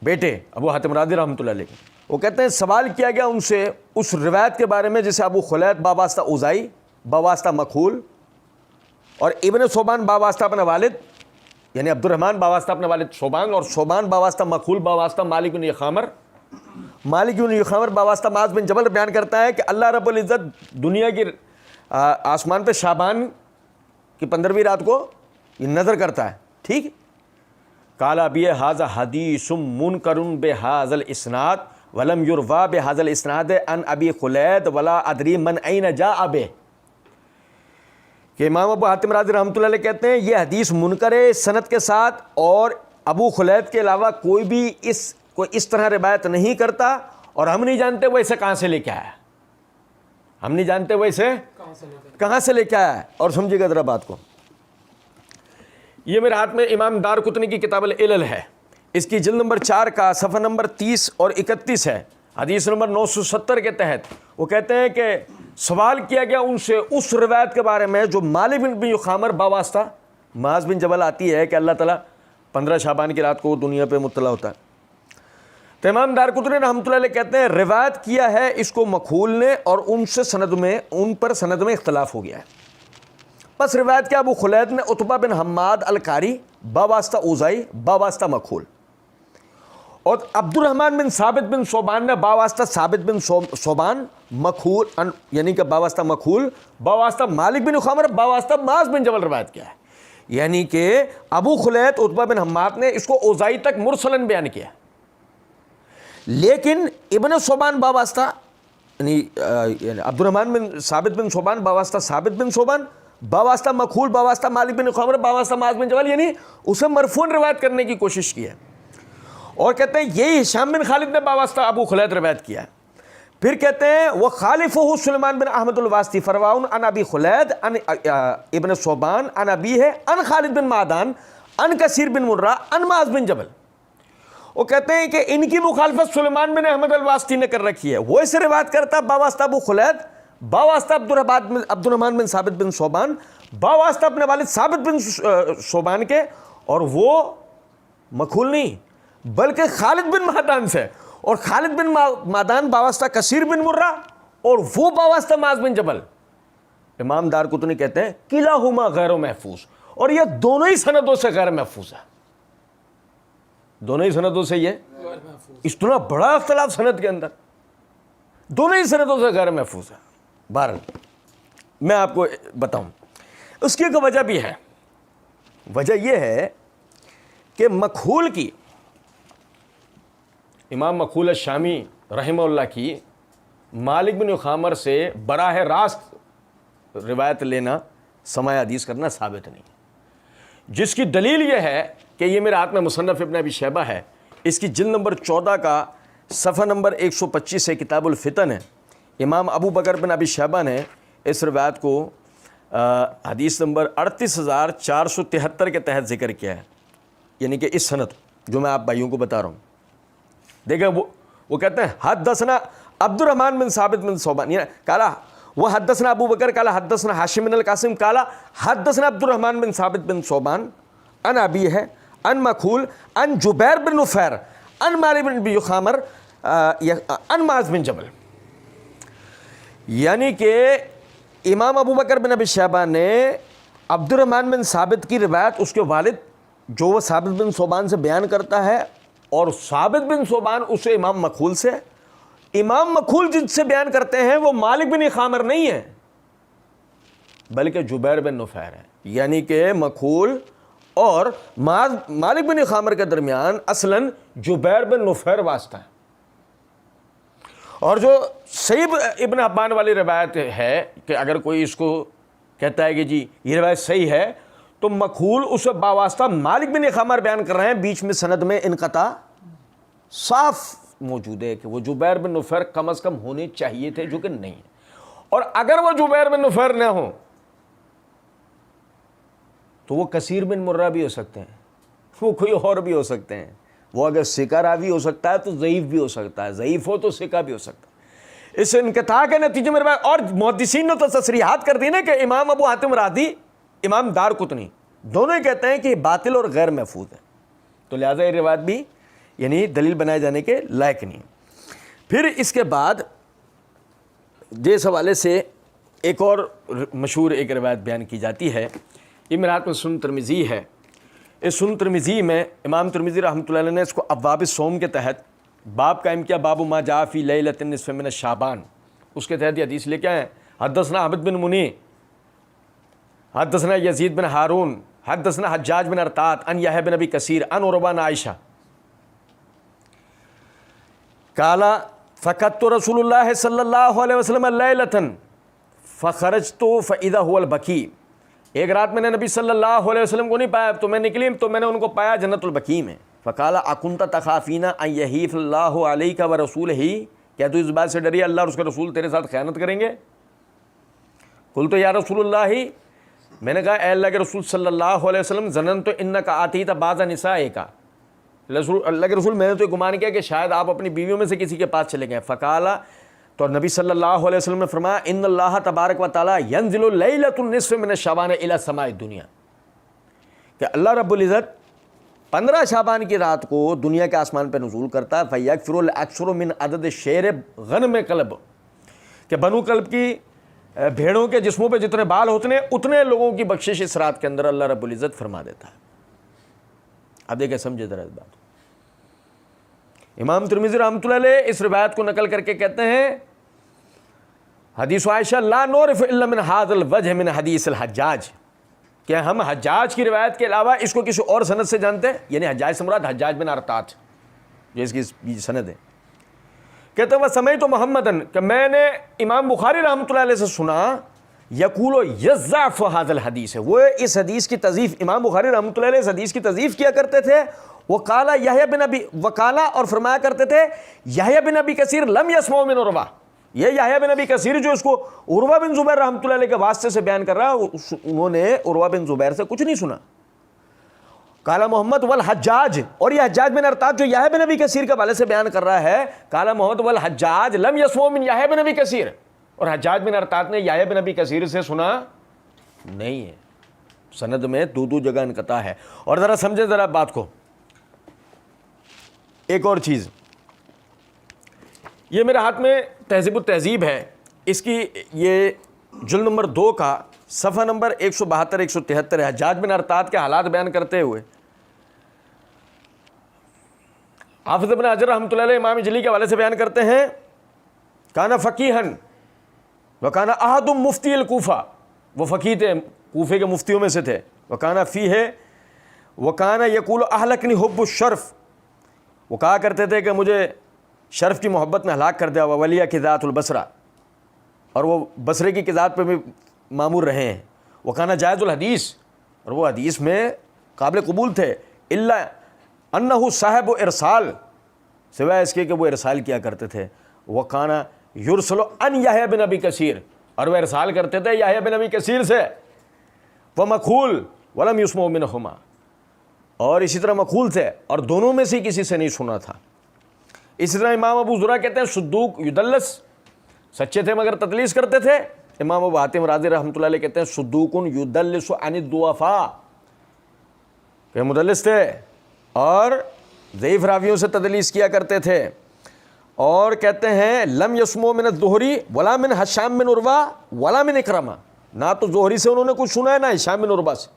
بیٹے ابو حاتم رازی رحمۃ اللہ علیہ، وہ کہتے ہیں سوال کیا گیا ان سے اس روایت کے بارے میں جسے ابو خلید باواسطہ اوزائی باواسطہ مکحول اور ابن صوبان باواسطہ اپنے والد یعنی عبد الرحمن باواسطہ اپنے والد صوبان، اور صوبان باواسطہ مکحول باواسطہ مالک بن یخامر باواسطہ معاذ بن جبل بیان کرتا ہے کہ اللہ رب العزت دنیا کی آسمان پہ شعبان کی 15ویں رات کو یہ نظر کرتا ہے. ٹھیک. قال ابی ھذا حدیث منکر بھذا الاسناد ولم یروى بھذا الاسناد عن ابی خلید ولا ادری من این جاء بہ، کہ امام ابو حاتم رازی رحمۃ اللہ علیہ کہتے ہیں یہ حدیث منکر ہے سند کے ساتھ، اور ابو خلید کے علاوہ کوئی بھی اس طرح روایت نہیں کرتا، اور ہم نہیں جانتے وہ اسے کہاں سے لے کے آیا، ہم نہیں جانتے وہ اسے کہاں سے لے کے آیا ہے. اور سمجھیے گا ذرا بات کو. یہ میرے ہاتھ میں امام دارقطنی کی کتاب العلل ہے، اس کی جلد نمبر 4 کا صفحہ نمبر 30 اور 31 ہے، حدیث نمبر 970 کے تحت. وہ کہتے ہیں کہ سوال کیا گیا ان سے اس روایت کے بارے میں جو مالک بن یخامر باواسطہ معاذ بن جبل آتی ہے کہ اللہ تعالیٰ 15 شعبان کی رات کو دنیا پہ مطلع ہوتا ہے. تو امام دارقطنی رحمۃ اللہ علیہ کہتے ہیں روایت کیا ہے اس کو مکحول نے، اور ان پر سند میں اختلاف ہو گیا ہے. بس روایت کیا ابو خلید نے عتبہ بن حماد القاری باواسطہ اوزائی باواسطہ مکحول، اور عبد الرحمن بن ثابت بن صوبان نے باواسطہ ثابت بن صوبان مکحول یعنی کہ باواسطہ مکحول باواسطہ مالک بن یخامر باواسطہ معاذ بن جبل روایت کیا ہے. یعنی کہ ابو خلید عتبہ بن حماد نے اس کو اوزائی تک مرسلن بیان کیا، لیکن ابن صوبان باواسطہ یعنی عبد الرحمن بن ثابت بن صوبان باواسطہ ثابت بن صوبان باواسطہ مخول، باواسطہ مالک بن خامر، باواسطہ معاذ بن جبل، یعنی اسے مرفوعاً روایت کرنے کی کوشش کی ہے. اور کہتے ہیں یہی ہشام بن خالد نے باواسطہ ابو خلید روایت کیا ہے. پھر کہتے ہیں وہ خالفہ سلیمان بن احمد الواسطی فرواؤن عن ابی خلید عن ابن صوبان عن ابی ہے عن خالد بن معدان عن کثیر بن مرہ عن معاذ بن جبل. وہ کہتے ہیں کہ ان کی مخالفت سلیمان بن احمد الواسطی نے کر رکھی ہے. وہ اسے روایت کرتا ہے باواسطہ ابو خلید، باواسطہ عبد الرحمن بن ثابت بن صوبان، باواسطہ اپنے والد ثابت بن صوبان کے، اور وہ مخول نہیں بلکہ خالد بن معدان سے، اور خالد بن معدان باواسطہ کثیر بن مرہ، اور وہ باواسطہ معاذ بن جبل. امام دارقطنی کہتے ہیں کلاہما غیر محفوظ، اور یہ دونوں ہی سندوں سے غیر محفوظ ہے. دونوں ہی سندوں سے یہ اتنا بڑا اختلاف سند کے اندر، دونوں ہی سندوں سے غیر محفوظ ہے. بہرحال میں آپ کو بتاؤں اس کی ایک وجہ بھی ہے. وجہ یہ ہے کہ مکحول کی، امام مکحول الشامی رحمہ اللہ کی مالک بن خامر سے براہ راست روایت لینا، سماع حدیث کرنا ثابت نہیں. جس کی دلیل یہ ہے کہ یہ میرے ہاتھ میں مصنف ابن ابی شیبہ ہے، اس کی جلد نمبر 14 کا صفحہ نمبر 125 سے کتاب الفتن ہے. امام ابو بکر بن ابی شیبہ نے اس روایت کو حدیث نمبر 38,473 کے تحت ذکر کیا ہے، یعنی کہ اس سند جو میں آپ بھائیوں کو بتا رہا ہوں. دیکھیں وہ کہتے ہیں حدثنا عبد الرحمن بن ثابت بن صوبان، کالا وہ حدثنا ابو بکر کالا حدثنا ہاشم بن القاسم کالا حدثنا عبد الرحمن بن ثابت بن صوبان ان ابی ہے ان مکحول ان جبیر بن نفیر ان مالک بن ابی خامر ان معاذ بن جبل. یعنی کہ امام ابو بکر بن ابی شیبہ نے عبد الرحمن بن ثابت کی روایت اس کے والد جو وہ ثابت بن صوبان سے بیان کرتا ہے، اور ثابت بن صوبان اسے امام مکحول سے، امام مکحول جن سے بیان کرتے ہیں وہ مالک بن خامر نہیں ہے بلکہ جبیر بن نفیر ہے. یعنی کہ مکحول اور مالک بن خامر کے درمیان اصلاً جبیر بن نفیر واسطہ ہے. اور جو صحیح ابن حبان والی روایت ہے کہ اگر کوئی اس کو کہتا ہے کہ جی یہ روایت صحیح ہے، تو مکحول اسے باواسطہ مالک بن خامر بیان کر رہے ہیں، بیچ میں سند میں انقطاع صاف موجود ہے کہ وہ جبیر بن نفیر کم از کم ہونے چاہیے تھے، جو کہ نہیں ہے. اور اگر وہ جبیر بن نفیر نہ ہوں تو وہ کثیر بن مرہ بھی ہو سکتے ہیں، وہ کوئی اور بھی ہو سکتے ہیں. وہ اگر ثقہ راوی ہو سکتا ہے تو ضعیف بھی ہو سکتا ہے، ضعیف ہو تو ثقہ بھی ہو سکتا ہے. اس انقطاع کے نتیجے میں اور محدثین نے تو تصریحات کر دی نا کہ امام ابو حاتم رازی، امام دارقطنی دونوں ہی کہتے ہیں کہ باطل اور غیر محفوظ ہے. تو لہٰذا یہ روایت بھی یعنی دلیل بنائے جانے کے لائق نہیں. پھر اس کے بعد جس حوالے سے ایک اور مشہور ایک روایت بیان کی جاتی ہے، یہ میرے ہاتھ میں سنن ترمذی ہے. اس سنن ترمذی میں امام ترمذی رحمۃ اللہ علیہ نے اس کو ابواب الصوم کے تحت باب قائم کیا، باب ما جاء فی لیلۃ النصف من شعبان. اس کے تحت یہ حدیث لے کے آئے ہیں. حدثنا احمد بن منی حدثنا یزید بن ہارون حدثنا حجاج بن ارطاط ان یحییٰ بن ابی کثیر ان عروہ عن عائشہ قال فقدت رسول اللہ صلی اللہ علیہ وسلم لیلۃ فخرجت فاذا هو البقیع. ایک رات میں نے نبی صلی اللہ علیہ وسلم کو نہیں پایا تو میں نکلی تو میں نے ان کو پایا جنت البقیع میں. فقال اکنت تخافین ان یحیف اللہ علیک ورسولہ، کیا تو اس بات سے ڈری اللہ اور اس کے رسول تیرے ساتھ خیانت کریں گے؟ قلت یا رسول اللہ، میں نے کہا اے اللہ کے رسول صلی اللہ علیہ وسلم، ظننت انک آتیت بعض نسائک، اللہ کے رسول میں نے تو گمان کیا کہ شاید آپ اپنی بیویوں میں سے کسی کے پاس چلے گئے. فقال، تو نبی صلی اللہ علیہ وسلم نے فرمایا ان اللہ تبارک و تعالی ینزل لیلۃ النصف من شعبان الی السماء الدنیا، کہ اللہ رب العزت 15 شعبان کی رات کو دنیا کے آسمان پہ نزول کرتا ہے. فیغفر الاکثر من عدد شیر غنم کلب، کہ بنو کلب کی بھیڑوں کے جسموں پہ جتنے بال ہوتے ہیں اتنے لوگوں کی بخشش اس رات کے اندر اللہ رب العزت فرما دیتا ہے. اب دیکھیں سمجھے ذرا اس بات. امام ترمذی رحمۃ اللہ علیہ اس روایت کو نقل کر کے کہتے ہیں حدیث عائشہ لا نعرف الا من هذا الوجه من حدیث الحجاج، کہ ہم حجاج کی روایت کے علاوہ اس کو کسی اور سند سے جانتے ہیں. یعنی حجاج سے مراد حجاج بن ارطاط جو اس کی سند ہے. کہتے ہیں وہ سمعت محمدن، کہ میں نے امام بخاری رحمۃ اللہ علیہ سے سنا یقول یضعف ھذا الحدیث ہے، وہ اس حدیث کی تضعیف، امام بخاری رحمۃ اللہ علیہ اس حدیث کی تضعیف کیا کرتے تھے. وقال یحییٰ بن ابی وقال اور فرمایا کرتے تھے یحییٰ بن ابی کثیر لم یسمع من عروہ، یہ یحییٰ بن ابی کثیر جو اس کو عروہ بن زبیر رحمۃ اللہ علیہ کے واسطے سے بیان کر رہا ہے، انہوں نے عروہ بن زبیر سے کچھ نہیں سنا. قال محمد والحجاج، اور یہ حجاج بن ارطاط جو یحییٰ بن ابی کثیر کے حوالے سے بیان کر رہا ہے، قال محمد والحجاج لم یسمع من یحییٰ بن ابی کثیر، اور حجاج بن ارطاط نے یحییٰ بن ابی کثیر سے سنا نہیں ہے. سند میں دو جگہ انقطاع ہے. اور ذرا سمجھیں ذرا بات کو. ایک اور چیز، یہ میرے ہاتھ میں تہذیب التہذیب ہے، اس کی یہ جلد نمبر 2 کا صفحہ نمبر 172 173 ہے. حجاج بن ارطاط کے حالات بیان کرتے ہوئے حافظ ابن حجر رحمۃ اللہ علیہ امام جلی کے حوالے سے بیان کرتے ہیں کانا فقیہن وکانا احد مفتی الکوفہ، وہ فقیہ تھے، کوفے کے مفتیوں میں سے تھے. وکانا فیہ وکانا یقول اہلکنی حب الشرف، وہ کہا کرتے تھے کہ مجھے شرف کی محبت نے ہلاک کر دیا. ولیہ کی ذات البصرہ، اور وہ بصرے کی ذات پہ بھی معمور رہے ہیں. وکانا جائز الحدیث، اور وہ حدیث میں قابل قبول تھے. الا انہ صاحب ارسال، سوائے اس کے کہ وہ ارسال کیا کرتے تھے. وکانا یرسل ان یحییٰ بن ابی کثیر، اور وہ ارسال کرتے تھے یحییٰ بن ابی کثیر سے. ومکحول ولم یسمع منہما، اور اسی طرح مکحول تھے اور دونوں میں سے کسی سے نہیں سنا تھا. اسی طرح امام ابو زرع کہتے ہیں صدوق یدلس، سچے تھے مگر تدلیس کرتے تھے. امام ابو حاتم رازی رحمۃ اللہ علیہ کہتے ہیں صدوق یدلس عن الضعفاء، کہ مدلس تھے اور ضعیف راویوں سے تدلیس کیا کرتے تھے. اور کہتے ہیں لم یسمع من الزہری ولا من ہشام بن عروہ ولا من اکرمہ، نہ تو زہری سے انہوں نے کچھ سنا ہے، نہ ہشام بن عروہ سے،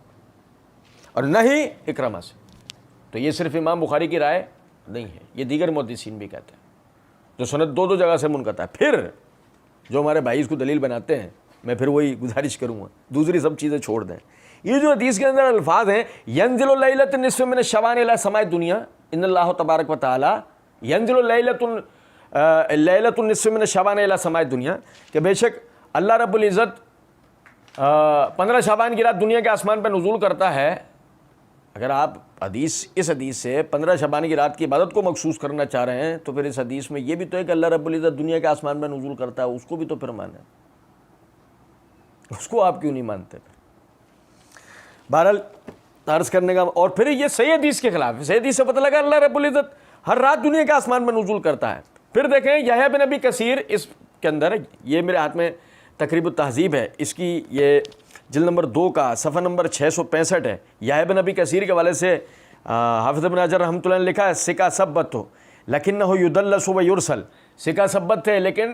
اور نہ ہی اکرمہ سے. تو یہ صرف امام بخاری کی رائے نہیں ہے، یہ دیگر محدثین بھی کہتے ہیں. جو سند دو جگہ سے منقطع ہے. پھر جو ہمارے بھائی اس کو دلیل بناتے ہیں، میں پھر وہی گزارش کروں گا، دوسری سب چیزیں چھوڑ دیں. یہ جو حدیث کے اندر الفاظ ہیں ینزل لیلۃ النصف من شعبان الی سماء الدنیا ان اللہ تبارک و تعالی ینزل لیلۃ النصف من شعبان الی سماء الدنیا، کہ بے شک اللہ رب العزت 15 شعبان کی رات دنیا کے آسمان پہ نزول کرتا ہے. اگر آپ اس حدیث سے 15 شعبان کی رات کی عبادت کو مخصوص کرنا چاہ رہے ہیں تو پھر اس حدیث میں یہ بھی تو ہے کہ اللہ رب العزت دنیا کے آسمان پہ نزول کرتا ہے، اس کو بھی تو پھر مانیں، اس کو آپ کیوں نہیں مانتے؟ بہرحال عرض کرنے کا، اور پھر یہ صحیح حدیث کے خلاف ہے. صحیح حدیث سے پتہ لگا اللہ رب العزت ہر رات دنیا کے آسمان میں نزول کرتا ہے. پھر دیکھیں یحییٰ بن ابی کثیر، اس کے اندر یہ میرے ہاتھ میں تقریب التہذیب ہے، اس کی یہ جلد نمبر 2 کا صفحہ نمبر 665 ہے. یحییٰ بن ابی کثیر کے حوالے سے حافظ ابن حجر رحمۃ اللہ نے لکھا ہے ثقہ ثبت ہو لیکنہ یدلس و یرسل، ثقہ ثبت تھے لیکن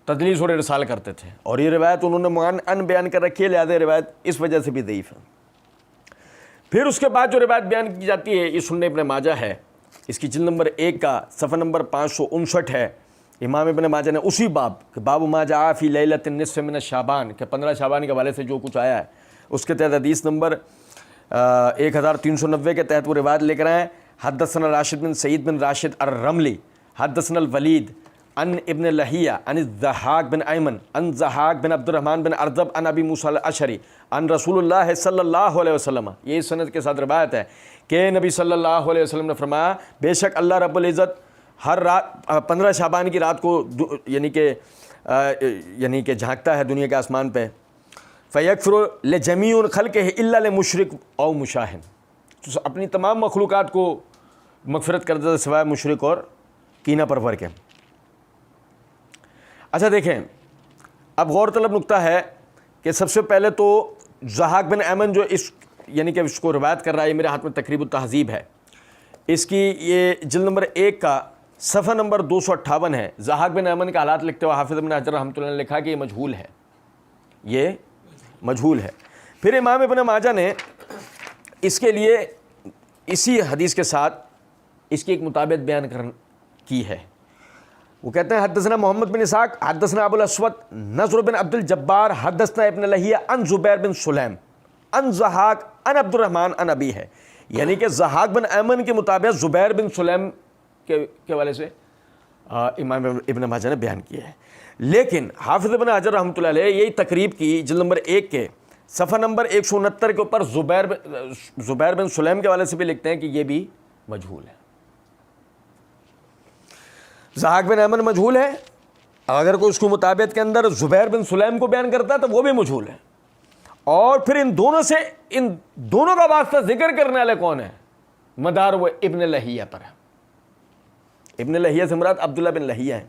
تدلیس اور ارسال کرتے تھے. اور یہ روایت انہوں نے معن بیان کر رکھی ہے، لہذا روایت اس وجہ سے بھی ضعیف ہے. پھر اس کے بعد جو روایت بیان کی جاتی ہے یہ سنن ابن ماجہ ہے، اس کی جلد نمبر 1 کا صفحہ نمبر 559 ہے. امام ابن ماجہ نے اسی باب کہ باب ما جاء فی لیلۃ النصف من شعبان، کہ 15 شعبان کے حوالے سے جو کچھ آیا ہے اس کے تحت حدیث نمبر 1390 کے تحت وہ روایت لے کر آئے ہیں. حدثنا راشد بن سعید بن راشد الرملی حدثنا الولید عن ابن لہیہ عن الضحاک بن ایمن عن ضحاک بن عبد الرحمن بن ارزب عن ابی موسیٰ الاشعری عن رسول اللہ صلی اللہ علیہ وسلم. یہ اس سند کے ساتھ روایت ہے کہ نبی صلی اللہ علیہ وسلم نے فرمایا بے شک اللہ رب العزت ہر رات 15 شعبان کی رات کو یعنی کہ جھانکتا ہے دنیا کے آسمان پہ. فَيَغْفِرُ لِجَمِيعِ خَلْقِهِ إِلَّا لِمُشْرِكٍ أَوْ مُشَاهٍ، تو اپنی تمام مخلوقات کو مغفرت کر دیتا سوائے مشرک اور کینہ پرور کے. اچھا دیکھیں، اب غور طلب نقطہ ہے کہ سب سے پہلے تو ضحاک بن ایمن جو اس کو روایت کر رہا ہے، یہ میرے ہاتھ میں تقریب التہذیب ہے، اس کی یہ جلد نمبر 1 کا صفحہ نمبر 258 ہے. ضحاک بن ایمن کا حالات لکھتے ہوئے حافظ ابن حجر رحمۃ اللہ نے لکھا کہ یہ مجہول ہے، یہ مجہول ہے. پھر امام ابن ماجہ نے اس کے لیے اسی حدیث کے ساتھ اس کی ایک مطابقت بیان کی ہے. وہ کہتے ہیں حدثنا محمد بن اسحاق حدثنا ابو الاسود نضر بن عبد الجبار حدثنا ابن لہیہ عن زبیر بن سلیم عن ضحاک عن عبد الرحمن عن ابی ہے، یعنی کہ ضحاک بن ایمن کے مطابق زبیر بن سلیم کے حوالے سے امام ابن ماجہ نے بیان کیا ہے. لیکن حافظ ابن حجر رحمۃ اللہ علیہ یہی تقریب کی جلد نمبر 1 کے صفحہ نمبر 169 کے اوپر زبیر بن سلیم کے حوالے سے بھی لکھتے ہیں کہ یہ بھی مجہول ہے. ضحاک بن احمد مجہول ہے، اگر کوئی اس کو مطابق کے اندر زبیر بن سلیم کو بیان کرتا ہے تو وہ بھی مجہول ہے. اور پھر ان دونوں کا واسطہ ذکر کرنے والے کون ہیں؟ مدار وہ ابن لہیہ پر ہے. ابن لہیہ سے مراد عبداللہ بن لہیہ ہے.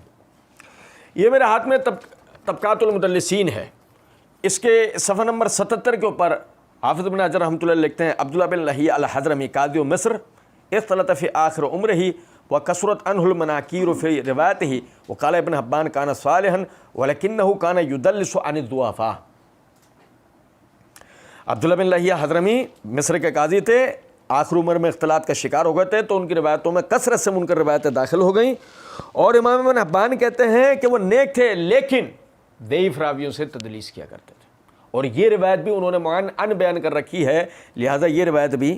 یہ میرے ہاتھ میں طبقات المدلسین ہے، اس کے صفحہ نمبر 77 کے اوپر حافظ ابن حجر رحمۃ اللہ لکھتے ہیں عبداللہ بن لہیہ الحضرمی قاضی مصر اختلط فی آخر عمرہ وکثرت عنہ المناکیر فی روایتہ وقال ابن حبان کان صالحا ولکنہ کان یدلس عن الضعفاء. عبداللہ بن لہیہ حضرمی مصر کے قاضی تھے، آخر عمر میں اختلاط کا شکار ہو گئے تھے تو ان کی روایتوں میں کثرت سے منکر روایتیں داخل ہو گئیں. اور امام ابن حبان کہتے ہیں کہ وہ نیک تھے لیکن ضعیف راویوں سے تدلیس کیا کرتے تھے، اور یہ روایت بھی انہوں نے معین بیان کر رکھی ہے، لہذا یہ روایت بھی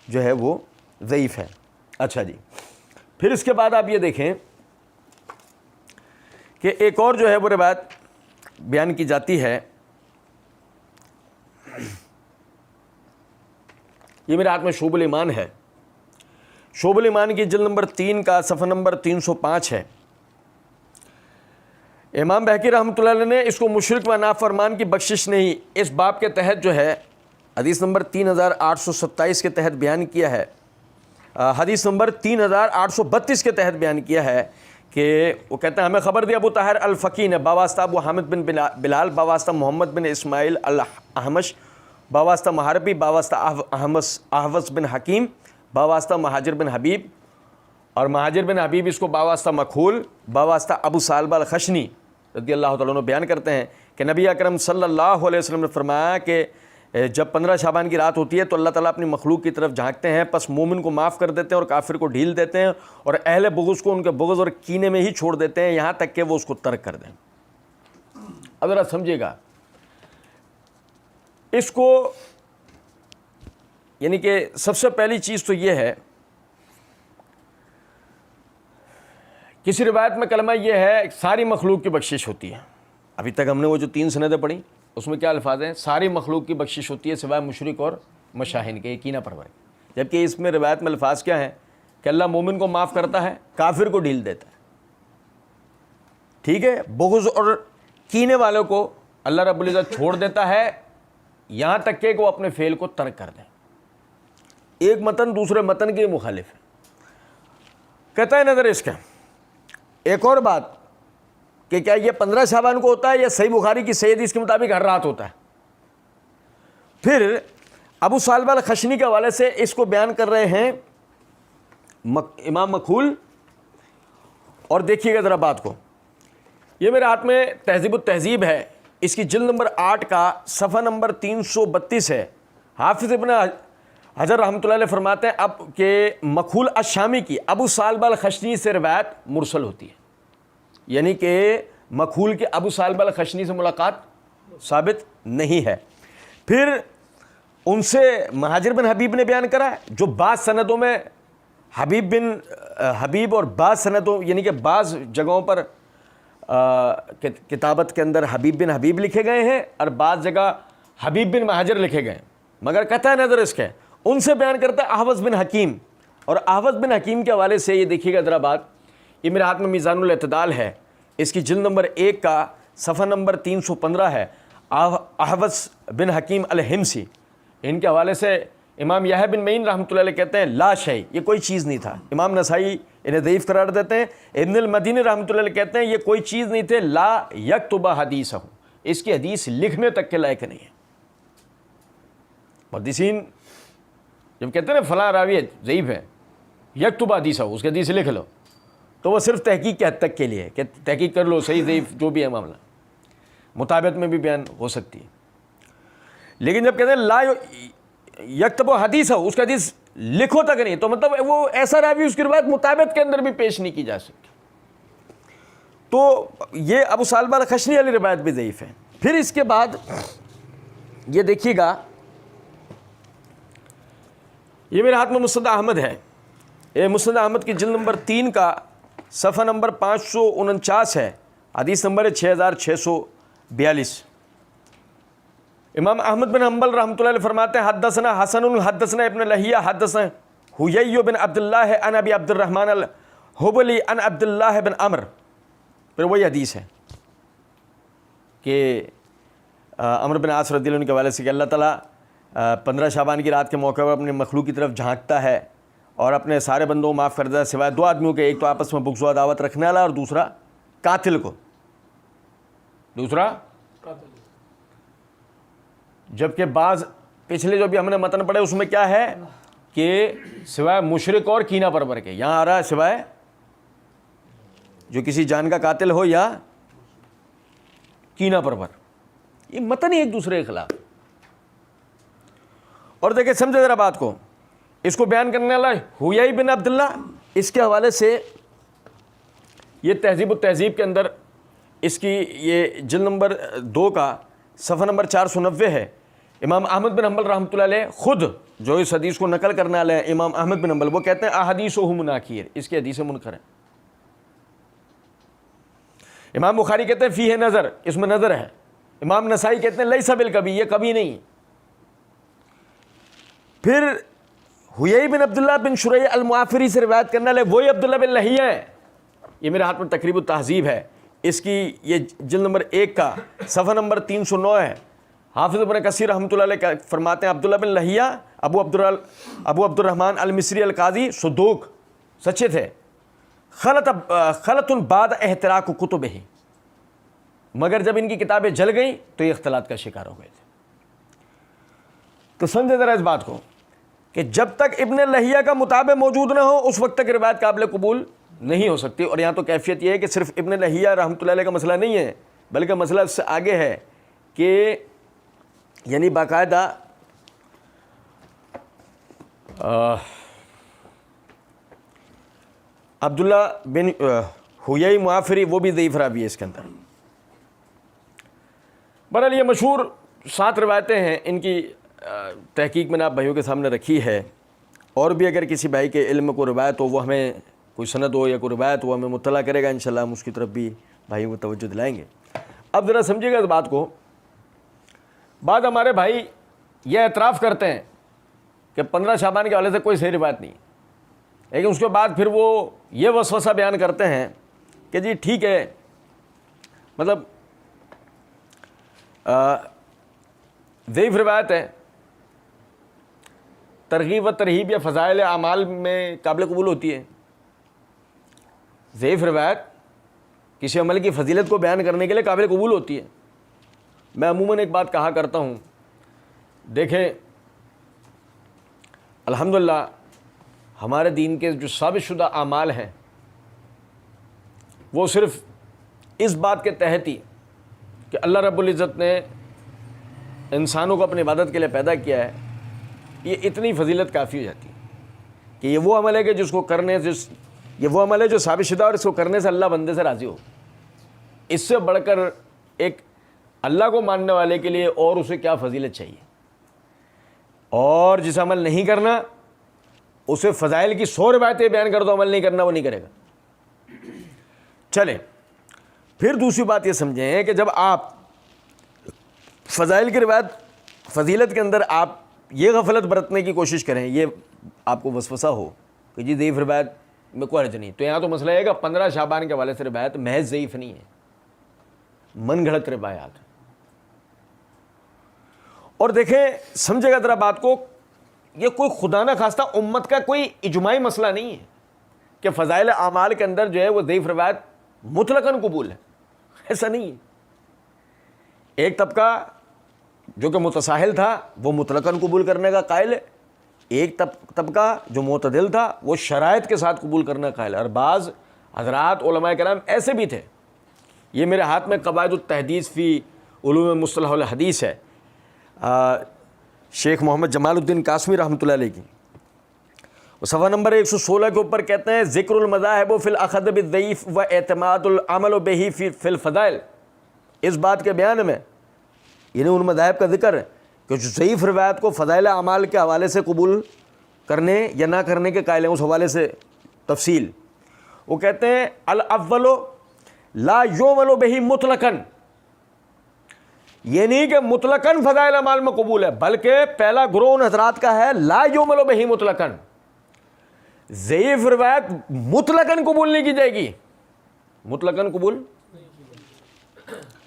جو ہے وہ ضعیف ہے. اچھا جی، پھر اس کے بعد آپ یہ دیکھیں کہ ایک اور جو ہے وہ روایت بیان کی جاتی ہے. یہ میرے ہاتھ میں شعب الایمان ہے. شعب الایمان کی جلد نمبر 3 کا صفحہ نمبر 305 ہے. امام بہقی رحمۃ اللہ علیہ نے اس کو مشرک و نافرمان کی بخشش نہیں اس باب کے تحت جو ہے حدیث نمبر 3827 کے تحت بیان کیا ہے، حدیث نمبر 3832 کے تحت بیان کیا ہے کہ وہ کہتے ہیں ہمیں خبر دی ابو طاہر الفقی نے باواسطہ ابو حامد بن بلال باواسطہ محمد بن اسماعیل الاحمش باواسطہ محاربی باواسطہ احوص بن حکیم باواسطہ مہاجر بن حبیب، اور مہاجر بن حبیب اس کو باواسطہ مکھول باواسطہ ابو ثعلبہ الخشنی رضی اللہ تعالیٰ عنہ بیان کرتے ہیں کہ نبی اکرم صلی اللہ علیہ وسلم نے فرمایا کہ جب 15 شعبان کی رات ہوتی ہے تو اللہ تعالیٰ اپنی مخلوق کی طرف جھانکتے ہیں، پس مومن کو معاف کر دیتے ہیں اور کافر کو ڈھیل دیتے ہیں، اور اہل بغض کو ان کے بغض اور کینے میں ہی چھوڑ دیتے ہیں یہاں تک کہ وہ اس کو ترک کر دیں. اب ذرا سمجھیے گا اس کو، یعنی کہ سب سے پہلی چیز تو یہ ہے، کسی روایت میں کلمہ یہ ہے ساری مخلوق کی بخشش ہوتی ہے. ابھی تک ہم نے وہ جو 3 سندیں پڑھی اس میں کیا الفاظ ہیں؟ ساری مخلوق کی بخشش ہوتی ہے سوائے مشرک اور مشاہین کے، یقینہ پرور. جبکہ اس میں روایت میں الفاظ کیا ہیں کہ اللہ مومن کو معاف کرتا ہے، کافر کو ڈھیل دیتا ہے. ٹھیک ہے، بغض اور کینے والوں کو اللہ رب العزت چھوڑ دیتا ہے یہاں تک کہ وہ اپنے فعل کو ترک کر دیں. ایک متن دوسرے متن کے مخالف ہے. کہتا ہے نظر اس کا ایک اور بات کہ کیا یہ 15 شعبان کو ہوتا ہے یا صحیح بخاری کی صحیح حدیث کے مطابق ہر رات ہوتا ہے. پھر ابو ثعلبہ الخشنی کے حوالے سے اس کو بیان کر رہے ہیں امام مکھول. اور دیکھیے گا ذرا بات کو، یہ میرے ہاتھ میں تہذیب التہذیب ہے، اس کی جلد نمبر 8 کا صفحہ نمبر 332 ہے. حافظ ابن حجر رحمۃ اللہ علیہ فرماتے ہیں اب کہ مکھول الشامی کی ابو ثعلبہ الخشنی سے روایت مرسل ہوتی ہے، یعنی کہ مکھول کے ابو ثعلبہ الخشنی سے ملاقات ثابت نہیں ہے. پھر ان سے مہاجر بن حبیب نے بیان کرا ہے جو بعض سندوں میں حبیب اور بعض سندوں یعنی کہ بعض جگہوں پر کتابت کے اندر حبیب بن حبیب لکھے گئے ہیں اور بعض جگہ حبیب بن مہاجر لکھے گئے ہیں، مگر قطع نظر اس کے ان سے بیان کرتا ہے احوص بن حکیم. اور احوص بن حکیم کے حوالے سے یہ دیکھیے گا ذرا بات، یہ میرے ہاتھ میں میزان الاعتدال ہے، اس کی جلد نمبر 1 کا صفحہ نمبر 315 ہے. احوص بن حکیم الحمصی، ان کے حوالے سے امام یحییٰ بن معین رحمۃ اللہ علیہ کہتے ہیں لا شیء، یہ کوئی چیز نہیں تھا. امام نسائی انہیں ضعیف قرار دیتے ہیں. ابن المدینی رحمۃ اللہ علیہ کہتے ہیں یہ کوئی چیز نہیں تھے، لا یکتب حدیثہ، اس کی حدیث لکھنے تک کے لائق نہیں ہے. محدثین جب کہتے ہیں نا فلاں راوی ضعیف ہے، یکتب حدیثہ، اس کی حدیث لکھ لو، تو وہ صرف تحقیق کے حد تک کے لیے ہے کہ تحقیق کر لو صحیح ضعیف جو بھی ہے معاملہ، مطابقت میں بھی بیان ہو سکتی ہے. لیکن جب کہتے ہیں لا یکتب حدیثہ، اس کا حدیث لکھو تک نہیں، تو مطلب وہ ایسا راوی اس کی روایت مطابقت کے اندر بھی پیش نہیں کی جا سکتی. تو یہ ابو ثعلبہ الخشنی والی روایت بھی ضعیف ہے. پھر اس کے بعد یہ دیکھیے گا، یہ میرے ہاتھ میں مسند احمد ہے، یہ مسند احمد کی جلد نمبر 3 کا صفحہ نمبر 549 ہے. حدیث نمبر ہے 6642. امام احمد بن حنبل رحمۃ اللہ علیہ فرماتے ہیں حدثنا حسن حدثنا ابن لہیہ حدثنا حیی بن عبداللہ عن ابی عبد الرحمن الحبلی عن عبداللہ بن عمر. پھر وہی حدیث ہے کہ عمرو بن عاص رضی اللہ عنہ کے حوالے سے کہ اللہ تعالیٰ 15 شعبان کی رات کے موقع پر اپنے مخلوق کی طرف جھانکتا ہے اور اپنے سارے بندوں کو معاف کر دیتا ہے سوائے 2 آدمیوں کے، ایک تو آپس میں بغض و عداوت رکھنے والا اور دوسرا قاتل کو. جبکہ بعض پچھلے جو بھی ہم نے متن پڑھے اس میں کیا ہے کہ سوائے مشرک اور کینہ پرور کے، یہاں آ رہا ہے سوائے جو کسی جان کا قاتل ہو یا کینہ پرور. یہ متن ہی ایک دوسرے کے خلاف. اور دیکھیں سمجھے ذرا بات کو، اس کو بیان کرنے والا حیی بن عبداللہ، اس کے حوالے سے یہ تہذیب التہذیب کے اندر اس کی یہ جلد نمبر 2 کا صفحہ نمبر 490 ہے. امام احمد بن حنبل رحمۃ اللہ علیہ خود جو اس حدیث کو نقل کرنے والے ہیں امام احمد بن حنبل، وہ کہتے ہیں احادیثہ مناکیر، اس کی حدیث منکر ہیں. امام بخاری کہتے ہیں فیہ نظر، اس میں نظر ہے. امام نسائی کہتے ہیں لیس بالکبی، یہ کبھی نہیں. پھر حیی بن عبداللہ بن شریح المعافری سے روایت کرنے والے وہی عبداللہ بن لہیہ ہیں. یہ میرے ہاتھ میں تقریب التہذیب ہے، اس کی یہ جلد نمبر 1 کا صفحہ نمبر 309 ہے. حافظ ابن کثیر رحمۃ اللہ علیہ فرماتے ہیں عبداللہ بن لہیہ ابو عبد الرحمن المصری القاضی صدوق، سچے تھے. خلط بعد احتراق کتبہ، مگر جب ان کی کتابیں جل گئیں تو یہ اختلاط کا شکار ہو گئے تھے. تو سمجھے ذرا اس بات کو کہ جب تک ابن لہیہ کا مطابع موجود نہ ہو اس وقت تک روایت قابل قبول نہیں ہو سکتی. اور یہاں تو کیفیت یہ ہے کہ صرف ابن لہیہ رحمۃ اللہ علیہ کا مسئلہ نہیں ہے، بلکہ مسئلہ اس سے آگے ہے کہ یعنی باقاعدہ عبداللہ بن حیی معافری وہ بھی ضعیف راوی ہے اس کے اندر. بہرحال یہ مشہور 7 روایتیں ہیں، ان کی تحقیق میں نے آپ بھائیوں کے سامنے رکھی ہے. اور بھی اگر کسی بھائی کے علم میں کوئی روایت ہو، وہ ہمیں کوئی سند ہو یا کوئی روایت ہو ہمیں مطلع کرے گا، انشاءاللہ ہم اس کی طرف بھی بھائیوں کو توجہ دلائیں گے. اب ذرا سمجھیے گا اس بات کو. بعد ہمارے بھائی یہ اعتراف کرتے ہیں کہ 15 شعبان کے حوالے سے کوئی صحیح روایت نہیں، لیکن اس کے بعد پھر وہ یہ وسوسہ بیان کرتے ہیں کہ جی ٹھیک ہے، مطلب ضعیف روایت ہے، ترغیب و ترہیب یا فضائل اعمال میں قابل قبول ہوتی ہے. ضعیف روایت کسی عمل کی فضیلت کو بیان کرنے کے لیے قابل قبول ہوتی ہے. میں عموماً ایک بات کہا کرتا ہوں، دیکھیں الحمدللہ ہمارے دین کے جو ثابت شدہ اعمال ہیں وہ صرف اس بات کے تحت ہی کہ اللہ رب العزت نے انسانوں کو اپنی عبادت کے لیے پیدا کیا ہے، یہ اتنی فضیلت کافی ہو جاتی ہے کہ یہ وہ عمل ہے کہ جس کو کرنے یہ وہ عمل ہے جو ثابت شدہ اور اس کو کرنے سے اللہ بندے سے راضی ہو. اس سے بڑھ کر ایک اللہ کو ماننے والے کے لیے اور اسے کیا فضیلت چاہیے. اور جس عمل نہیں کرنا اسے فضائل کی 100 روایتیں بیان کر دو، عمل نہیں کرنا وہ نہیں کرے گا. چلیں پھر دوسری بات یہ سمجھیں کہ جب آپ فضائل کی روایت فضیلت کے اندر آپ یہ غفلت برتنے کی کوشش کریں، یہ آپ کو وسوسہ ہو کہ جی ضعیف روایت میں کوئی حرج نہیں، تو یہاں تو مسئلہ ہے کہ 15 شعبان کے حوالے سے روایت محض ضعیف نہیں ہے، من گھڑت روایات. اور دیکھیں سمجھے گا ذرا بات کو، یہ کوئی خدا نہ خواستہ امت کا کوئی اجماعی مسئلہ نہیں ہے کہ فضائل اعمال کے اندر جو ہے وہ ضعیف روایت مطلقاً قبول ہے، ایسا نہیں ہے. ایک طبقہ جو کہ متساہل تھا وہ مطلقاً قبول کرنے کا قائل ہے، ایک طبقہ جو معتدل تھا وہ شرائط کے ساتھ قبول کرنے کا قائل ہے. اور بعض حضرات علماء کرام ایسے بھی تھے، یہ میرے ہاتھ میں قواعد التحدیث فی علوم مصطلح الحدیث ہے، شیخ محمد جمال الدین قاسمی رحمۃ اللہ علیہ کی، صفحہ نمبر 116 کے اوپر کہتے ہیں ذکر المذاہب فی الاخذ بالضعیف و اعتماد العمل بہ فی الفضائل. اس بات کے بیان میں یعنی ان مذاہب کا ذکر ہے کہ جو ضعیف روایت کو فضائل اعمال کے حوالے سے قبول کرنے یا نہ کرنے کے قائل ہیں، اس حوالے سے تفصیل وہ کہتے ہیں الاول لا یعمل بہ مطلقاً، یہ نہیں کہ مطلقاً فضائل اعمال میں قبول ہے، بلکہ پہلا گروہ ان حضرات کا ہے لا یعمل بہ مطلقاً، ضعیف روایت مطلقاً قبول نہیں کی جائے گی، مطلقاً قبول